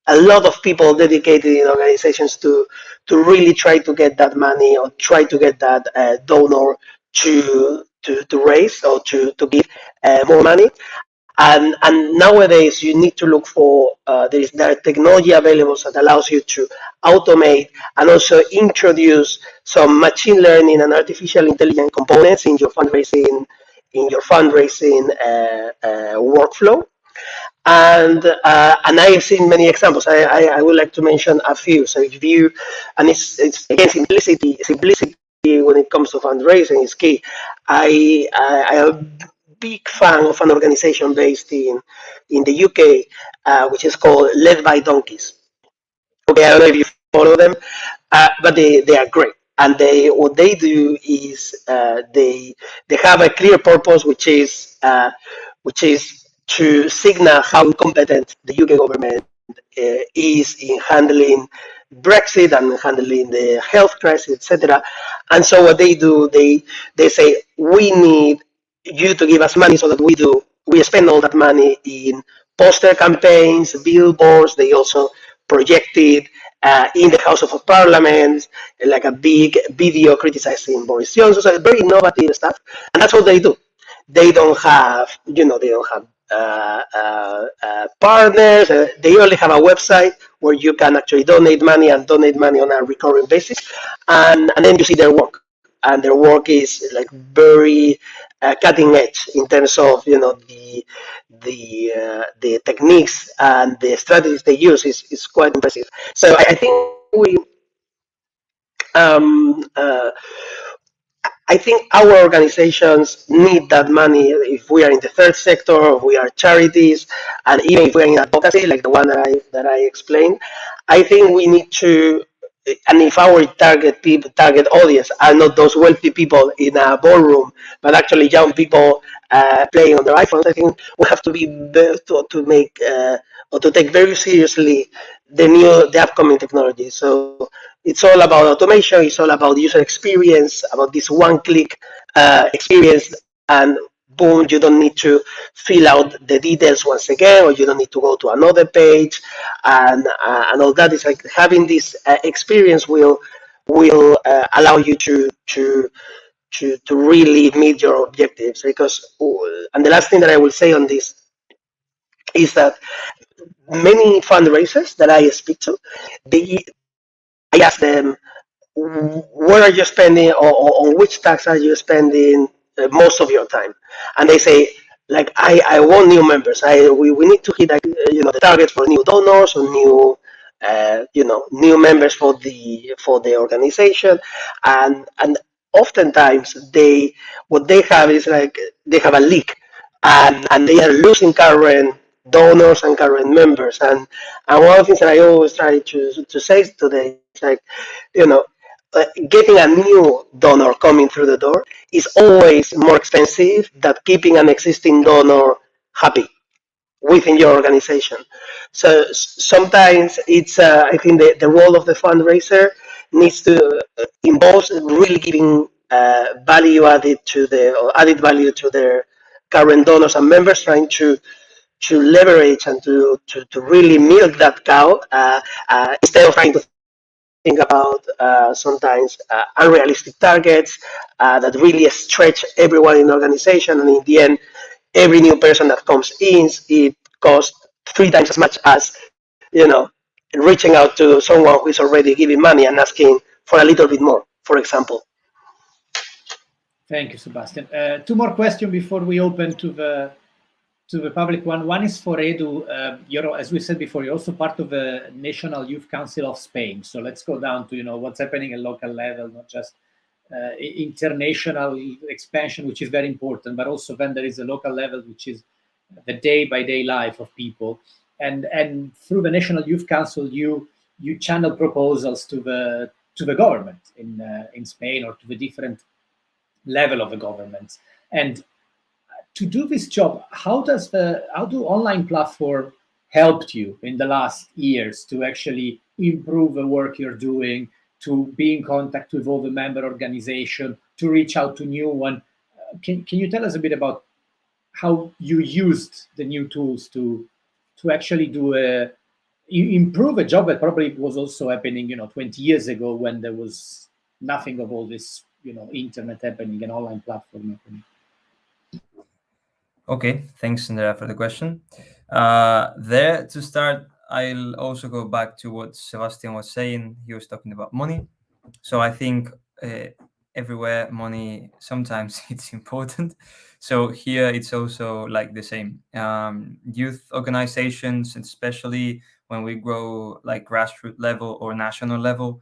D: a lot of people dedicated in organizations to really try to get that money or try to get that donor to raise or to give more money. And nowadays you need to look for there are technology available that allows you to automate and also introduce some machine learning and artificial intelligence components in your fundraising workflow. And I have seen many examples. I would like to mention a few. So if you, and it's again simplicity when it comes to fundraising is key. I am a big fan of an organization based in the UK, which is called Led by Donkeys. Okay, I don't know if you follow them, but they are great. and what they do is they have a clear purpose, which is to signal how incompetent the UK government is in handling Brexit and handling the health crisis, etc. And so what they do, they say, we need you to give us money so that we spend all that money in poster campaigns, billboards. They also projected in the House of Parliament like a big video criticizing Boris Johnson. So very innovative stuff, and that's what they do. They don't have, they don't have partners. They only have a website where you can actually donate money and donate money on a recurring basis, and then you see their work, and their work is like very cutting edge in terms of the techniques and the strategies they use is quite impressive. So I think um, uh, I think our organizations need that money if we are in the third sector, or if we are charities, and even if we're in advocacy, like the one that I explained. I think we need to, and if our target audience are not those wealthy people in a ballroom, but actually young people playing on their iPhones, I think we have to be to make or to take very seriously the upcoming technology. So it's all about automation. It's all about user experience, about this one-click experience, and boom, you don't need to fill out the details once again, or you don't need to go to another page, and all that. Is like having this experience will allow you to really meet your objectives. Because, and the last thing that I will say on this is that many fundraisers that I speak to, I ask them, what are you spending, or on which tax are you spending most of your time? And they say, like, I want new members. We need to hit like, the targets for new donors or new members for the organization, and oftentimes what they have is like they have a leak, and they are losing current donors and current members, and one of the things that I always try to say to them is like, you know getting a new donor coming through the door is always more expensive than keeping an existing donor happy within your organization. So sometimes it's, I think the role of the fundraiser needs to involve really giving added value to their current donors and members, trying to leverage and to really milk that cow, instead of trying to think about sometimes unrealistic targets that really stretch everyone in the organization, and in the end, every new person that comes in, it costs 3 times as much as reaching out to someone who is already giving money and asking for a little bit more, for example.
A: Thank you, Sebastian. Two more questions before we open to the public one. One is for Edu. As we said before, you're also part of the National Youth Council of Spain. So let's go down to what's happening at local level, not just international expansion, which is very important, but also then there is a local level, which is the day-by-day life of people. And through the National Youth Council, you channel proposals to the government in Spain, or to the different level of the government. And to do this job, how do online platform helped you in the last years to actually improve the work you're doing, to be in contact with all the member organization, to reach out to new one? Can you tell us a bit about how you used the new tools to actually improve a job that probably was also happening 20 years ago, when there was nothing of all this internet happening and online platform happening?
E: Okay, thanks, Andrea, for the question. There, to start, I'll also go back to what Sebastian was saying. He was talking about money. So I think everywhere money, sometimes it's important. So here it's also like the same. Youth organizations, especially when we grow like grassroots level or national level,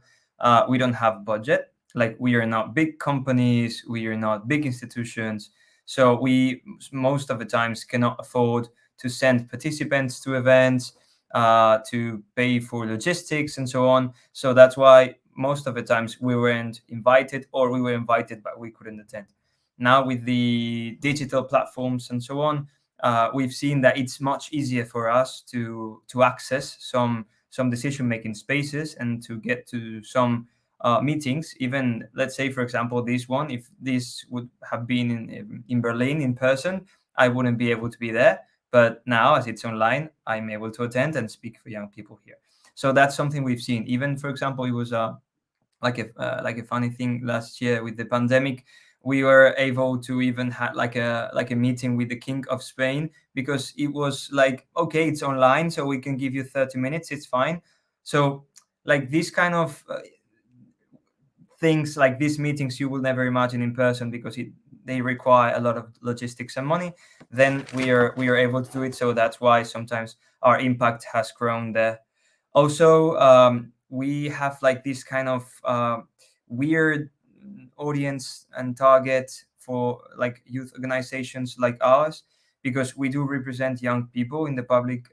E: we don't have budget. Like, we are not big companies, we are not big institutions. So we most of the times cannot afford to send participants to events, to pay for logistics and so on. So that's why most of the times we weren't invited, or we were invited but we couldn't attend. Now with the digital platforms and so on, we've seen that it's much easier for us to access some decision making spaces and to get to some meetings. Even, let's say, for example, this one, if this would have been in Berlin in person, I wouldn't be able to be there. But now, as it's online, I'm able to attend and speak for young people here. So that's something we've seen. Even, for example, it was like a funny thing last year with the pandemic. We were able to even have like a meeting with the King of Spain, because it was like, okay, it's online, so we can give you 30 minutes, it's fine. So like this kind of things, like these meetings, you will never imagine in person, because they require a lot of logistics and money. Then we are able to do it. So that's why sometimes our impact has grown there. Also, we have like this kind of weird audience and target for like youth organizations like ours, because we do represent young people in the public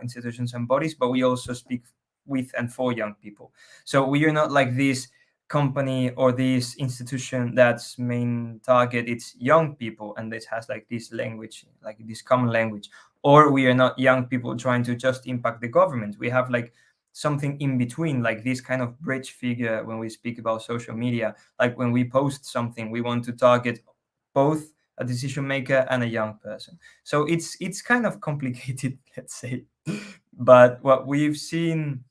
E: institutions and bodies, but we also speak with and for young people. So we are not like this company or this institution that's main target it's young people and this has like this language, like this common language. Or we are not young people trying to just impact the government. We have like something in between, like this kind of bridge figure when we speak about social media. Like when we post something, we want to target both a decision maker and a young person. So it's kind of complicated, let's say. But what we've seen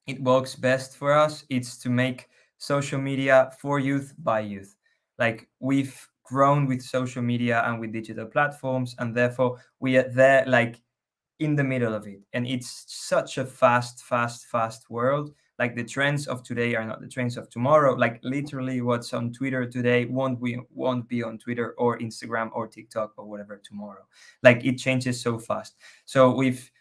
E: it works best for us, it's to make social media for youth by youth. Like we've grown with social media and with digital platforms, and therefore we are there like in the middle of it. And it's such a fast world. Like the trends of today are not the trends of tomorrow. Like literally what's on Twitter today won't be on Twitter or Instagram or TikTok or whatever tomorrow. Like it changes so fast. So we've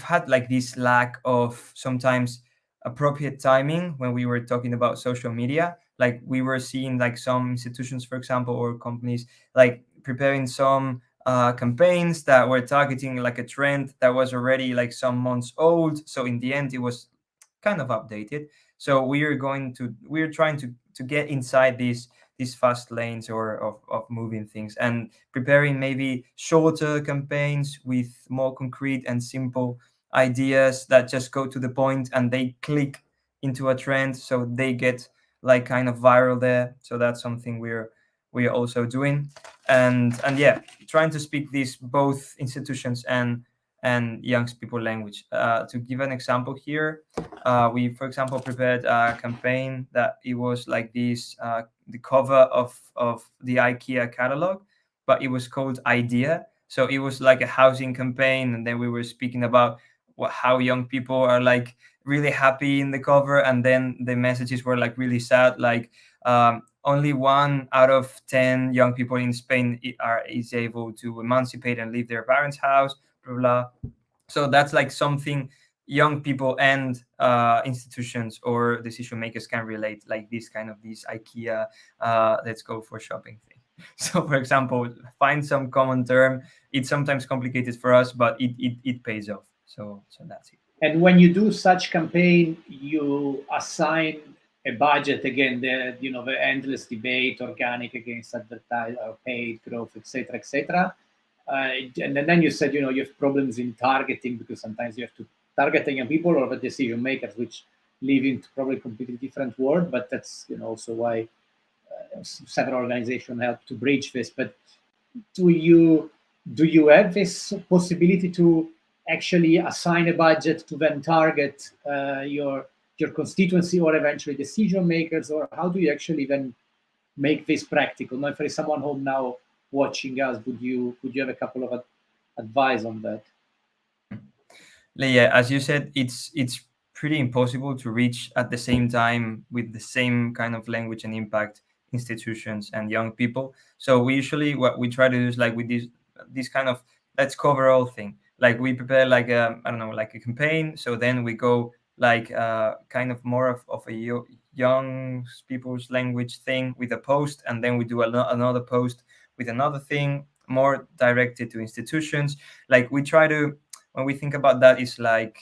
E: had like this lack of sometimes appropriate timing when we were talking about social media. Like we were seeing like some institutions, for example, or companies like preparing some campaigns that were targeting like a trend that was already like some months old. So in the end, it was kind of updated. So we're trying to get inside these fast lanes or of moving things and preparing maybe shorter campaigns with more concrete and simple ideas that just go to the point and they click into a trend, so they get like kind of viral there. So that's something we're also doing. And yeah, trying to speak these both institutions and young people language. To give an example here, we, for example, prepared a campaign that it was like this, the cover of the IKEA catalog, but it was called Idea. So it was like a housing campaign, and then we were speaking about how young people are like really happy in the cover, and then the messages were like really sad, like only 1 out of 10 young people in Spain is able to emancipate and leave their parents' house, blah blah. So that's like something young people and institutions or decision makers can relate, like this kind of this IKEA let's go for shopping thing. So for example, find some common term. It's sometimes complicated for us, but it pays off. So that's it.
A: And when you do such campaign, you assign a budget. Again, the endless debate, organic against advertised or paid growth, etc., etc. And then you said, you have problems in targeting, because sometimes you have to target young people or the decision makers, which live in probably completely different world. But that's also why several organizations help to bridge this. But do you have this possibility to actually assign a budget to then target your constituency or eventually decision makers, or how do you actually then make this practical? Now, if there is someone home now watching us, would you have a couple of advice on that?
E: Yeah, as you said, it's pretty impossible to reach at the same time with the same kind of language and impact institutions and young people. So we usually, what we try to do is like with this kind of let's cover all thing. Like we prepare like I don't know, like a campaign. So then we go like kind of more of a young people's language thing with a post, and then we do another post with another thing more directed to institutions. Like we try to, when we think about that, it's like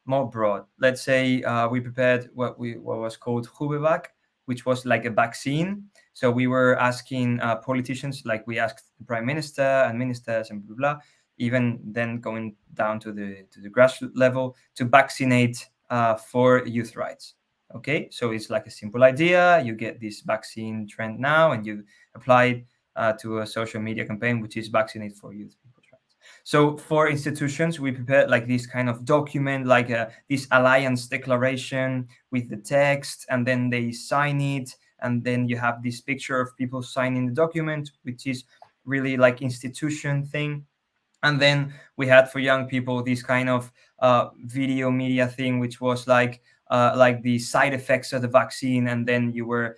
E: more broad. Let's say we prepared what was called Hubevac, which was like a vaccine. So we were asking politicians, like we asked the prime minister and ministers and blah, blah, blah, even then going down to the grassroots level to vaccinate for youth rights. Okay, so it's like a simple idea. You get this vaccine trend now, and you apply it to a social media campaign, which is vaccinate for youth people's rights. So for institutions, we prepared like this kind of document, like this alliance declaration with the text, and then they sign it, and then you have this picture of people signing the document, which is really like institution thing. And then we had for young people this kind of video media thing, which was like the side effects of the vaccine, and then you were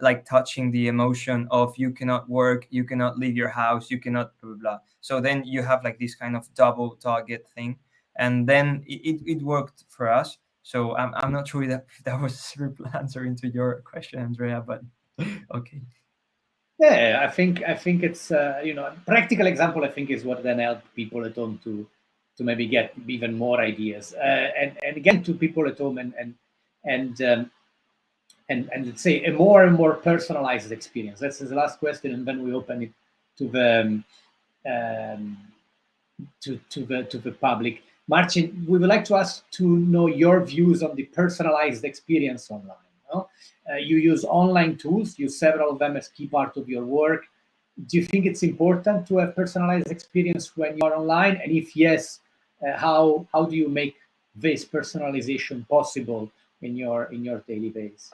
E: like touching the emotion of you cannot work, you cannot leave your house, you cannot blah, blah, blah. So then you have like this kind of double target thing, and then it worked for us. So I'm not sure if that was a answer into your question, Andrea, but okay.
A: Yeah, I think it's practical example. I think is what then help people at home to maybe get even more ideas, and again to people at home and let's say a more and more personalized experience. That's the last question, and then we open it to the to the public. Marcin, we would like to ask to know your views on the personalized experience online. No? You use online tools, use several of them as key part of your work. Do you think it's important to have personalized experience when you are online? And if yes, how do you make this personalization possible in your daily base?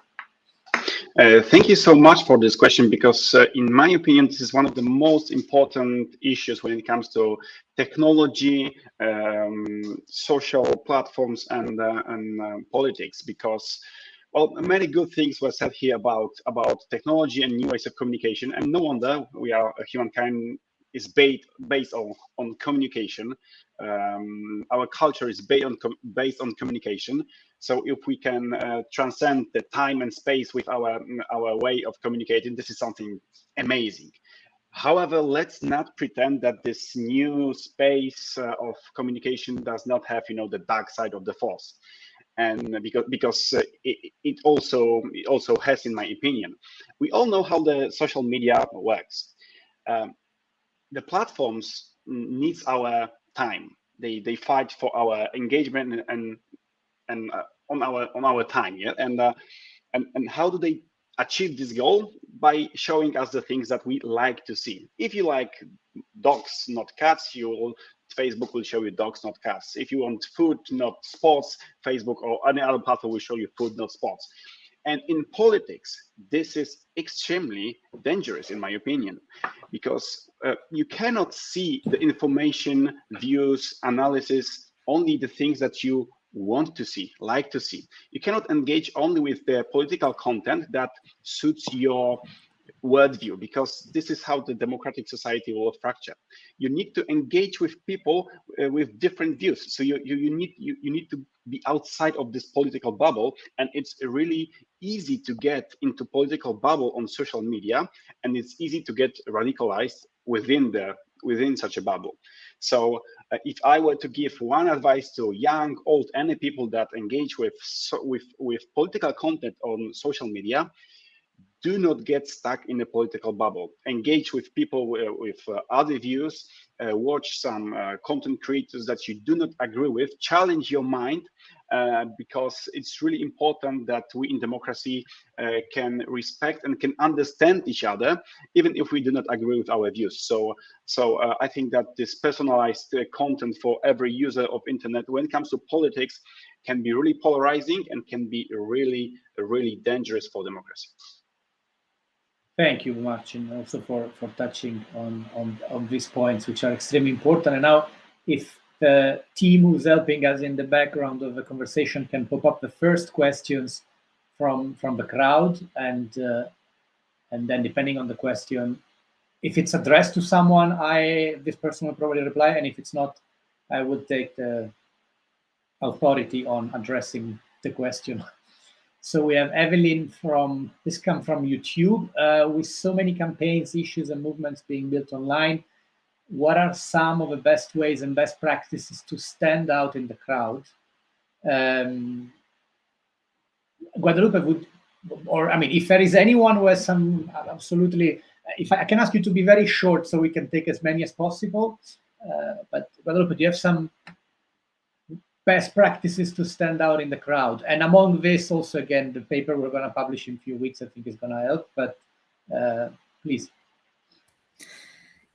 C: Thank you so much for this question, because in my opinion, this is one of the most important issues when it comes to technology, social platforms, and politics. Because, well, many good things were said here about technology and new ways of communication, and no wonder humankind is based on communication. Our culture is based on communication. So if we can transcend the time and space with our way of communicating, this is something amazing. However, let's not pretend that this new space of communication does not have, the dark side of the force. And because it also has, in my opinion, we all know how the social media works. The platforms needs our time. They fight for our engagement and on our time, yeah. And how do they achieve this goal? By showing us the things that we like to see. If you like dogs, not cats, Facebook will show you dogs, not cats. If you want food, not sports, Facebook or any other platform will show you food, not sports. And in politics, this is extremely dangerous, in my opinion, because you cannot see the information, views, analysis, only the things that you want to see, like to see. You cannot engage only with the political content that suits your worldview, because this is how the democratic society will fracture. You need to engage with people with different views. So you need to be outside of this political bubble, and it's really easy to get into political bubble on social media, and it's easy to get radicalized within such a bubble. So if I were to give one advice to young, old, any people that engage with political content on social media, do not get stuck in a political bubble. Engage with people with other views, watch some content creators that you do not agree with, challenge your mind, because it's really important that we in democracy can respect and can understand each other, even if we do not agree with our views. So I think that this personalized content for every user of internet when it comes to politics can be really polarizing and can be really, really dangerous for democracy.
A: Thank you, Marcin, also for touching on these points, which are extremely important. And now, if the team who's helping us in the background of the conversation can pop up the first questions from the crowd, and then depending on the question, if it's addressed to someone, this person will probably reply, and if it's not, I would take the authority on addressing the question. So we have Evelyn this comes from YouTube. With so many campaigns, issues, and movements being built online, what are some of the best ways and best practices to stand out in the crowd? Guadalupe would, or I mean, if there is anyone who has some absolutely, if I can ask you to be very short so we can take as many as possible. But Guadalupe, do you have some best practices to stand out in the crowd? And among this, also again, the paper we're going to publish in a few weeks, I think is going to help. But please.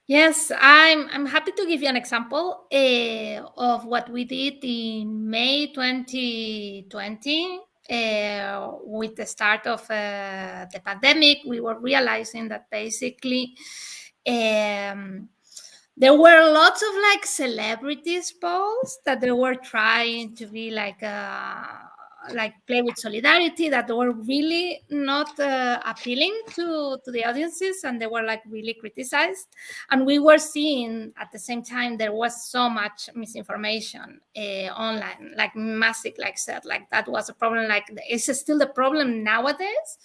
F: Yes, I'm happy to give you an example of what we did in May 2020. With the start of the pandemic, we were realizing that basically there were lots of like celebrities posts that they were trying to be like play with solidarity, that were really not appealing to the audiences, and they were like really criticized. And we were seeing at the same time there was so much misinformation online, like massive, like said, like that was a problem. Like it's still the problem nowadays,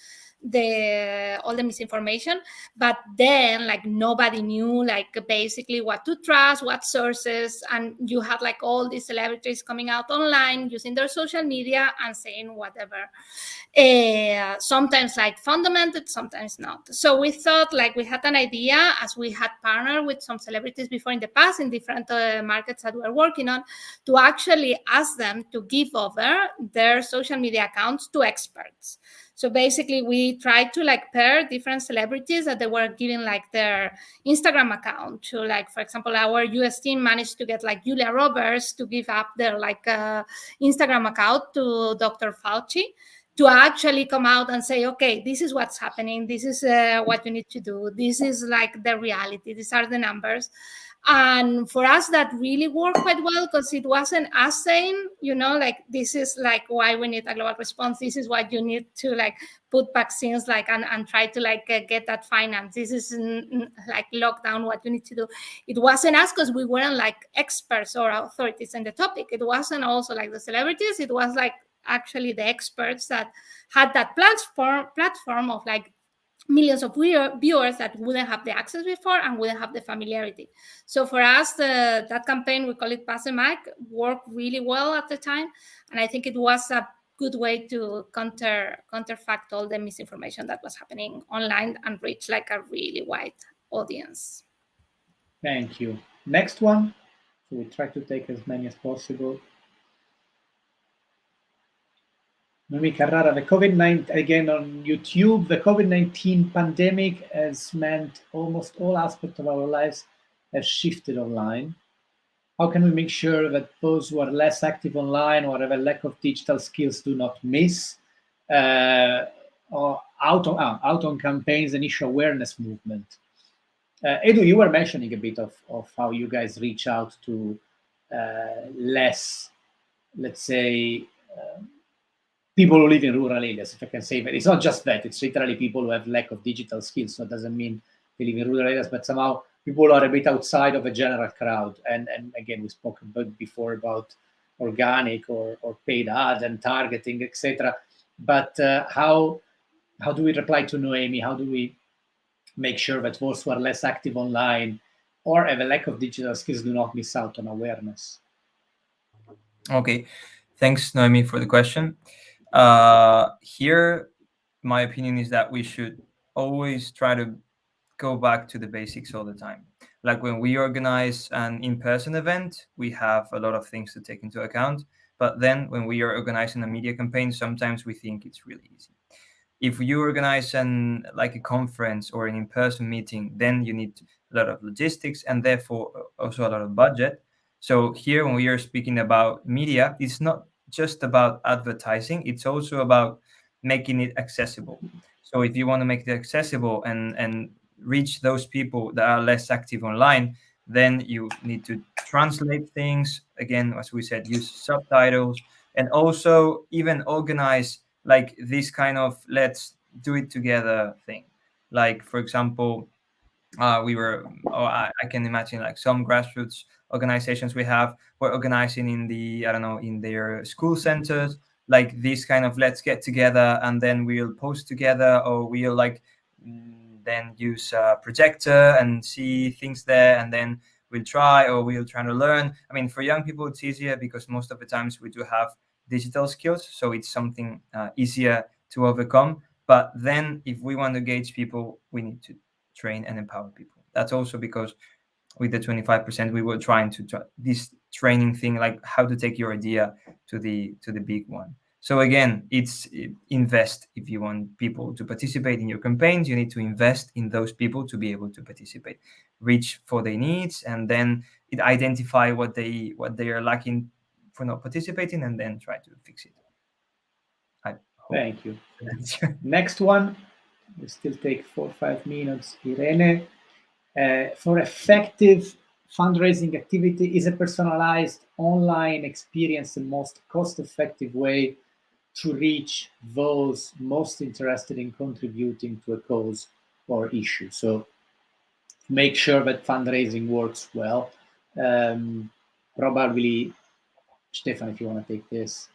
F: all the misinformation. But then like nobody knew like basically what to trust, what sources, and you had like all these celebrities coming out online using their social media and saying whatever, sometimes like fundamented, sometimes not. So we thought like we had an idea, as we had partnered with some celebrities before in the past in different markets that we're working on, to actually ask them to give over their social media accounts to experts. So basically we tried to like pair different celebrities that they were giving like their Instagram account to, like, for example, our US team managed to get like Julia Roberts to give up their like Instagram account to Dr. Fauci, to actually come out and say, okay, this is what's happening. This is what you need to do. This is like the reality. These are the numbers. And for us, that really worked quite well, because it wasn't us saying, you know, like, this is like why we need a global response. This is what you need to like put vaccines, like, and try to like get that finance. This is like lockdown, what you need to do. It wasn't us, because we weren't like experts or authorities in the topic. It wasn't also like the celebrities. It was like actually the experts that had that platform of like millions of viewers that wouldn't have the access before and wouldn't have the familiarity. So for us, that campaign, we call it Pass the Mic, worked really well at the time. And I think it was a good way to counterfact all the misinformation that was happening online and reach like a really wide audience.
A: Thank you. Next one. So we try to take as many as possible. Noemi Carrara, the COVID-19, again on YouTube, the COVID-19 pandemic has meant almost all aspects of our lives have shifted online. How can we make sure that those who are less active online or have a lack of digital skills do not miss or out on campaigns and issue awareness movement? Edu, you were mentioning a bit of how you guys reach out to less, let's say, people who live in rural areas, if I can say that. It's not just that, it's literally people who have lack of digital skills. So it doesn't mean they live in rural areas, but somehow people are a bit outside of a general crowd. And again, we spoke about before about organic or paid ads and targeting, etc. But how do we reply to Noemi? How do we make sure that those who are less active online or have a lack of digital skills do not miss out on awareness?
E: Okay, thanks, Noemi, for the question. Here, my opinion is that we should always try to go back to the basics all the time. Like when we organize an in-person event, we have a lot of things to take into account. But then when we are organizing a media campaign, sometimes we think it's really easy. If you organize like a conference or an in-person meeting, then you need a lot of logistics and therefore also a lot of budget. So here, when we are speaking about media, it's not just about advertising, it's also about making it accessible. So if you want to make it accessible and reach those people that are less active online, then you need to translate things. Again, as we said, use subtitles, and also even organize like this kind of let's do it together thing. Like, for example, I can imagine like some grassroots organizations we have were organizing in in their school centers, like this kind of let's get together and then we'll post together, or we'll like then use a projector and see things there, and then we'll try to learn. I mean, for young people it's easier because most of the times we do have digital skills, so it's something easier to overcome. But then if we want to engage people, we need to train and empower people. That's also because with the 25%, we were trying to try this training thing, like how to take your idea to the big one. So again, it's invest. If you want people to participate in your campaigns, you need to invest in those people to be able to participate, reach for their needs, and then identify what they are lacking for not participating, and then try to fix it.
A: Thank you. Next one, we still take 4 or 5 minutes. Irene, for effective fundraising activity, is a personalized online experience the most cost-effective way to reach those most interested in contributing to a cause or issue? So make sure that fundraising works well. Probably, Stefan, if you want to take this.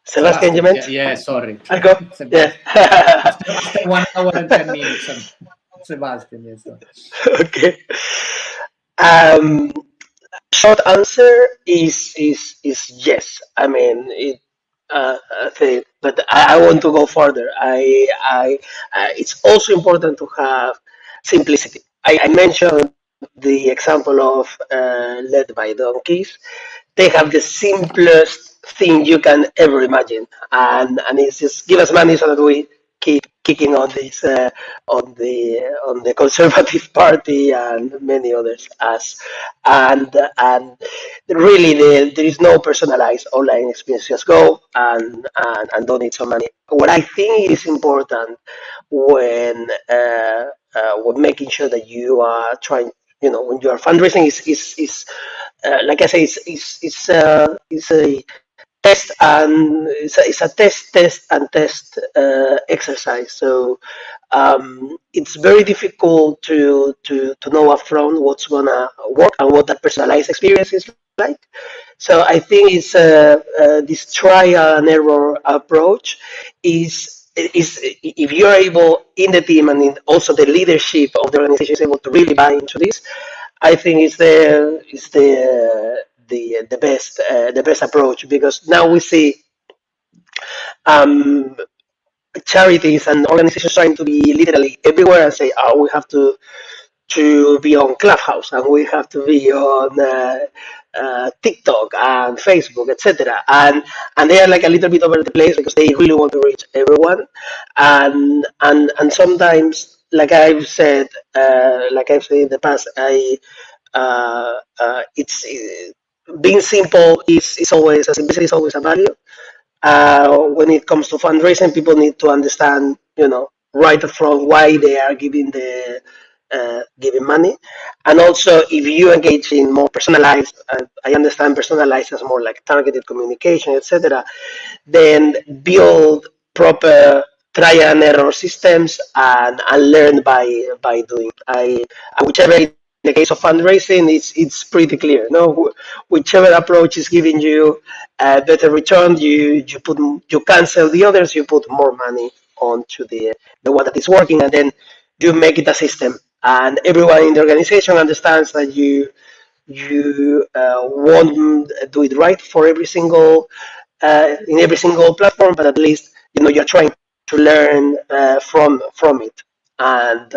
D: Sebastian, you meant?
A: Yeah, sorry.
D: I'll go. Yeah.
A: After 1 hour and 10 minutes, Sebastian, yes.
D: Okay. Short answer is yes. I mean, I think, but I want to go further. It's also important to have simplicity. I mentioned the example of led by donkeys. They have the simplest thing you can ever imagine, and it's just give us money so that we keep kicking on this on the Conservative Party and many others as and really there is no personalized online experience. Just go and donate some money. What I think is important when making sure that you are trying, when you are fundraising is like I say, it's a test and it's a test and test exercise. So it's very difficult to know upfront what's gonna work and what that personalized experience is like. So I think it's this trial and error approach is if you're able in the team and also the leadership of the organization is able to really buy into this, I think it's the best approach, because now we see charities and organizations trying to be literally everywhere and say, oh, we have to be on Clubhouse and we have to be on TikTok and Facebook, etc. And they are like a little bit over the place because they really want to reach everyone. And sometimes, like I've said in the past, it's being simple is always, simplicity is always a value. When it comes to fundraising, people need to understand, right up front why they are giving giving money, and also if you engage in more personalized, I understand personalized as more like targeted communication, etc. Then build proper trial and error systems and learn by doing. Whichever in the case of fundraising, it's pretty clear. No, whichever approach is giving you a better return, you cancel the others, you put more money onto the one that is working, and then you make it a system. And everyone in the organization understands that you won't do it right for every single in every single platform, but at least you're trying to learn from it, and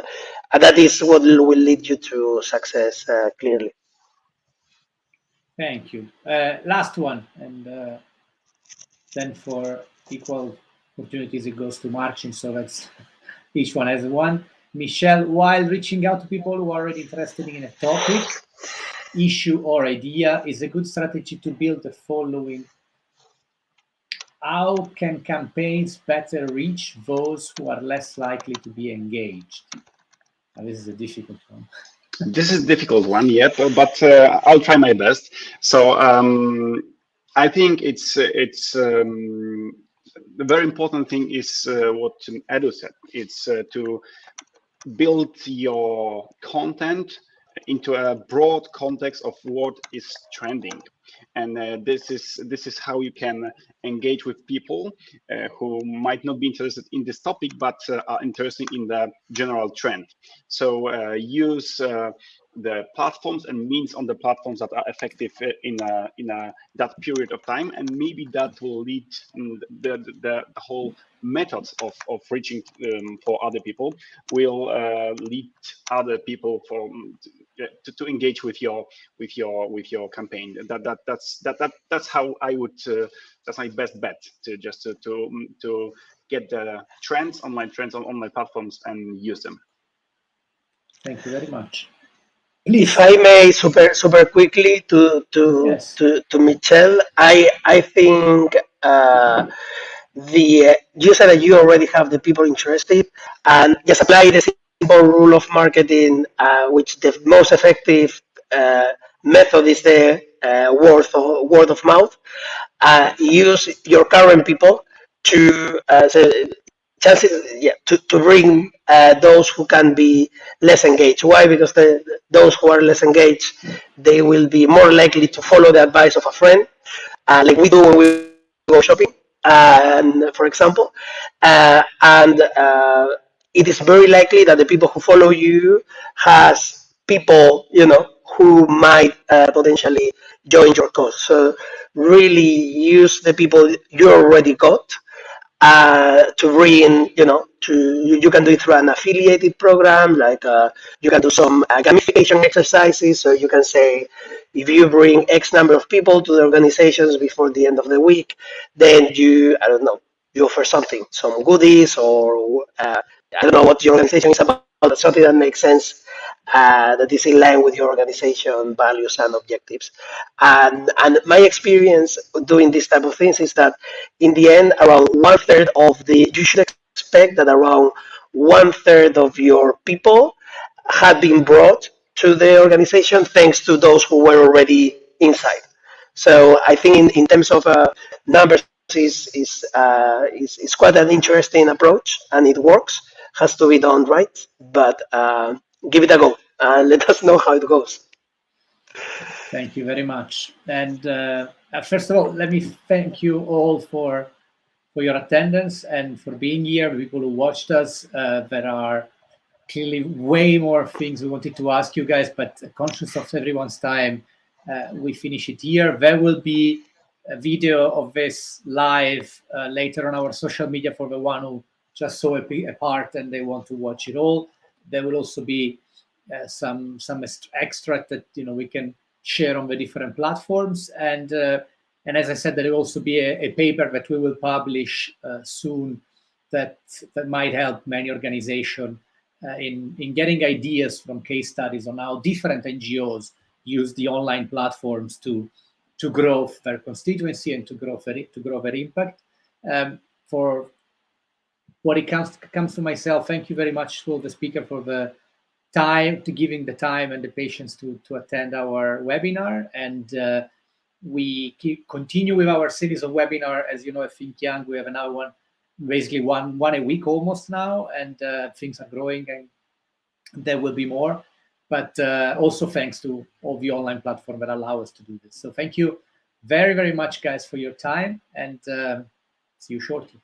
D: that is what will lead you to success clearly.
A: Thank you. Last one, and then for equal opportunities it goes to Marcin, so that's each one has one. Michelle, while reaching out to people who are already interested in a topic, issue, or idea, is a good strategy to build a following. How can campaigns better reach those who are less likely to be engaged? Now, this is a difficult one.
C: This is a difficult one yet, but I'll try my best. So I think it's the very important thing is what Edu said. It's to build your content into a broad context of what is trending. and this is how you can engage with people who might not be interested in this topic, but are interested in the general trend. So use the platforms and means on the platforms that are effective in that period of time, and maybe that will lead the whole methods of reaching for other people will lead other people to engage with your campaign. That's how I would that's my best bet to just to get the trends, online trends on online platforms and use them.
A: Thank you very much.
D: If I may, super quickly
A: Yes.
D: to Michelle, I think you said that you already have the people interested, and just apply the simple rule of marketing, which the most effective method is the word of mouth. Use your current people to to bring those who can be less engaged. Why? Because those who are less engaged, they will be more likely to follow the advice of a friend, like we do when we go shopping, for example. And it is very likely that the people who follow you has people, who might potentially join your cause. So really use the people you already got to bring, you can do it through an affiliated program, like you can do some gamification exercises. So you can say, if you bring X number of people to the organizations before the end of the week, then you offer something, some goodies, or I don't know what your organization is about, but something that makes sense, that is in line with your organization values and objectives. And my experience doing this type of things is that in the end, around 1/3 of you should expect that around 1/3 of your people had been brought to the organization thanks to those who were already inside. So I think in terms of numbers is quite an interesting approach, and it works. Has to be done right, but give it a go. Let us know how it goes.
A: Thank you very much. And first of all, let me thank you all for your attendance and for being here. The people who watched us. There are clearly way more things we wanted to ask you guys, but conscious of everyone's time, we finish it here. There will be a video of this live later on our social media for the one who just saw a part and they want to watch it all. There will also be some extract that we can share on the different platforms, and as I said, there will also be a paper that we will publish soon that might help many organizations in getting ideas from case studies on how different NGOs use the online platforms to grow their constituency and to grow their impact. For what it comes to myself, thank you very much to all the speakers for the time, to giving the time and the patience to attend our webinar. And we continue with our series of webinar. As you know, at Think Young, we have another one, basically one a week almost now, and things are growing, and there will be more. But also thanks to all the online platform that allow us to do this. So thank you very, very much, guys, for your time, and see you shortly.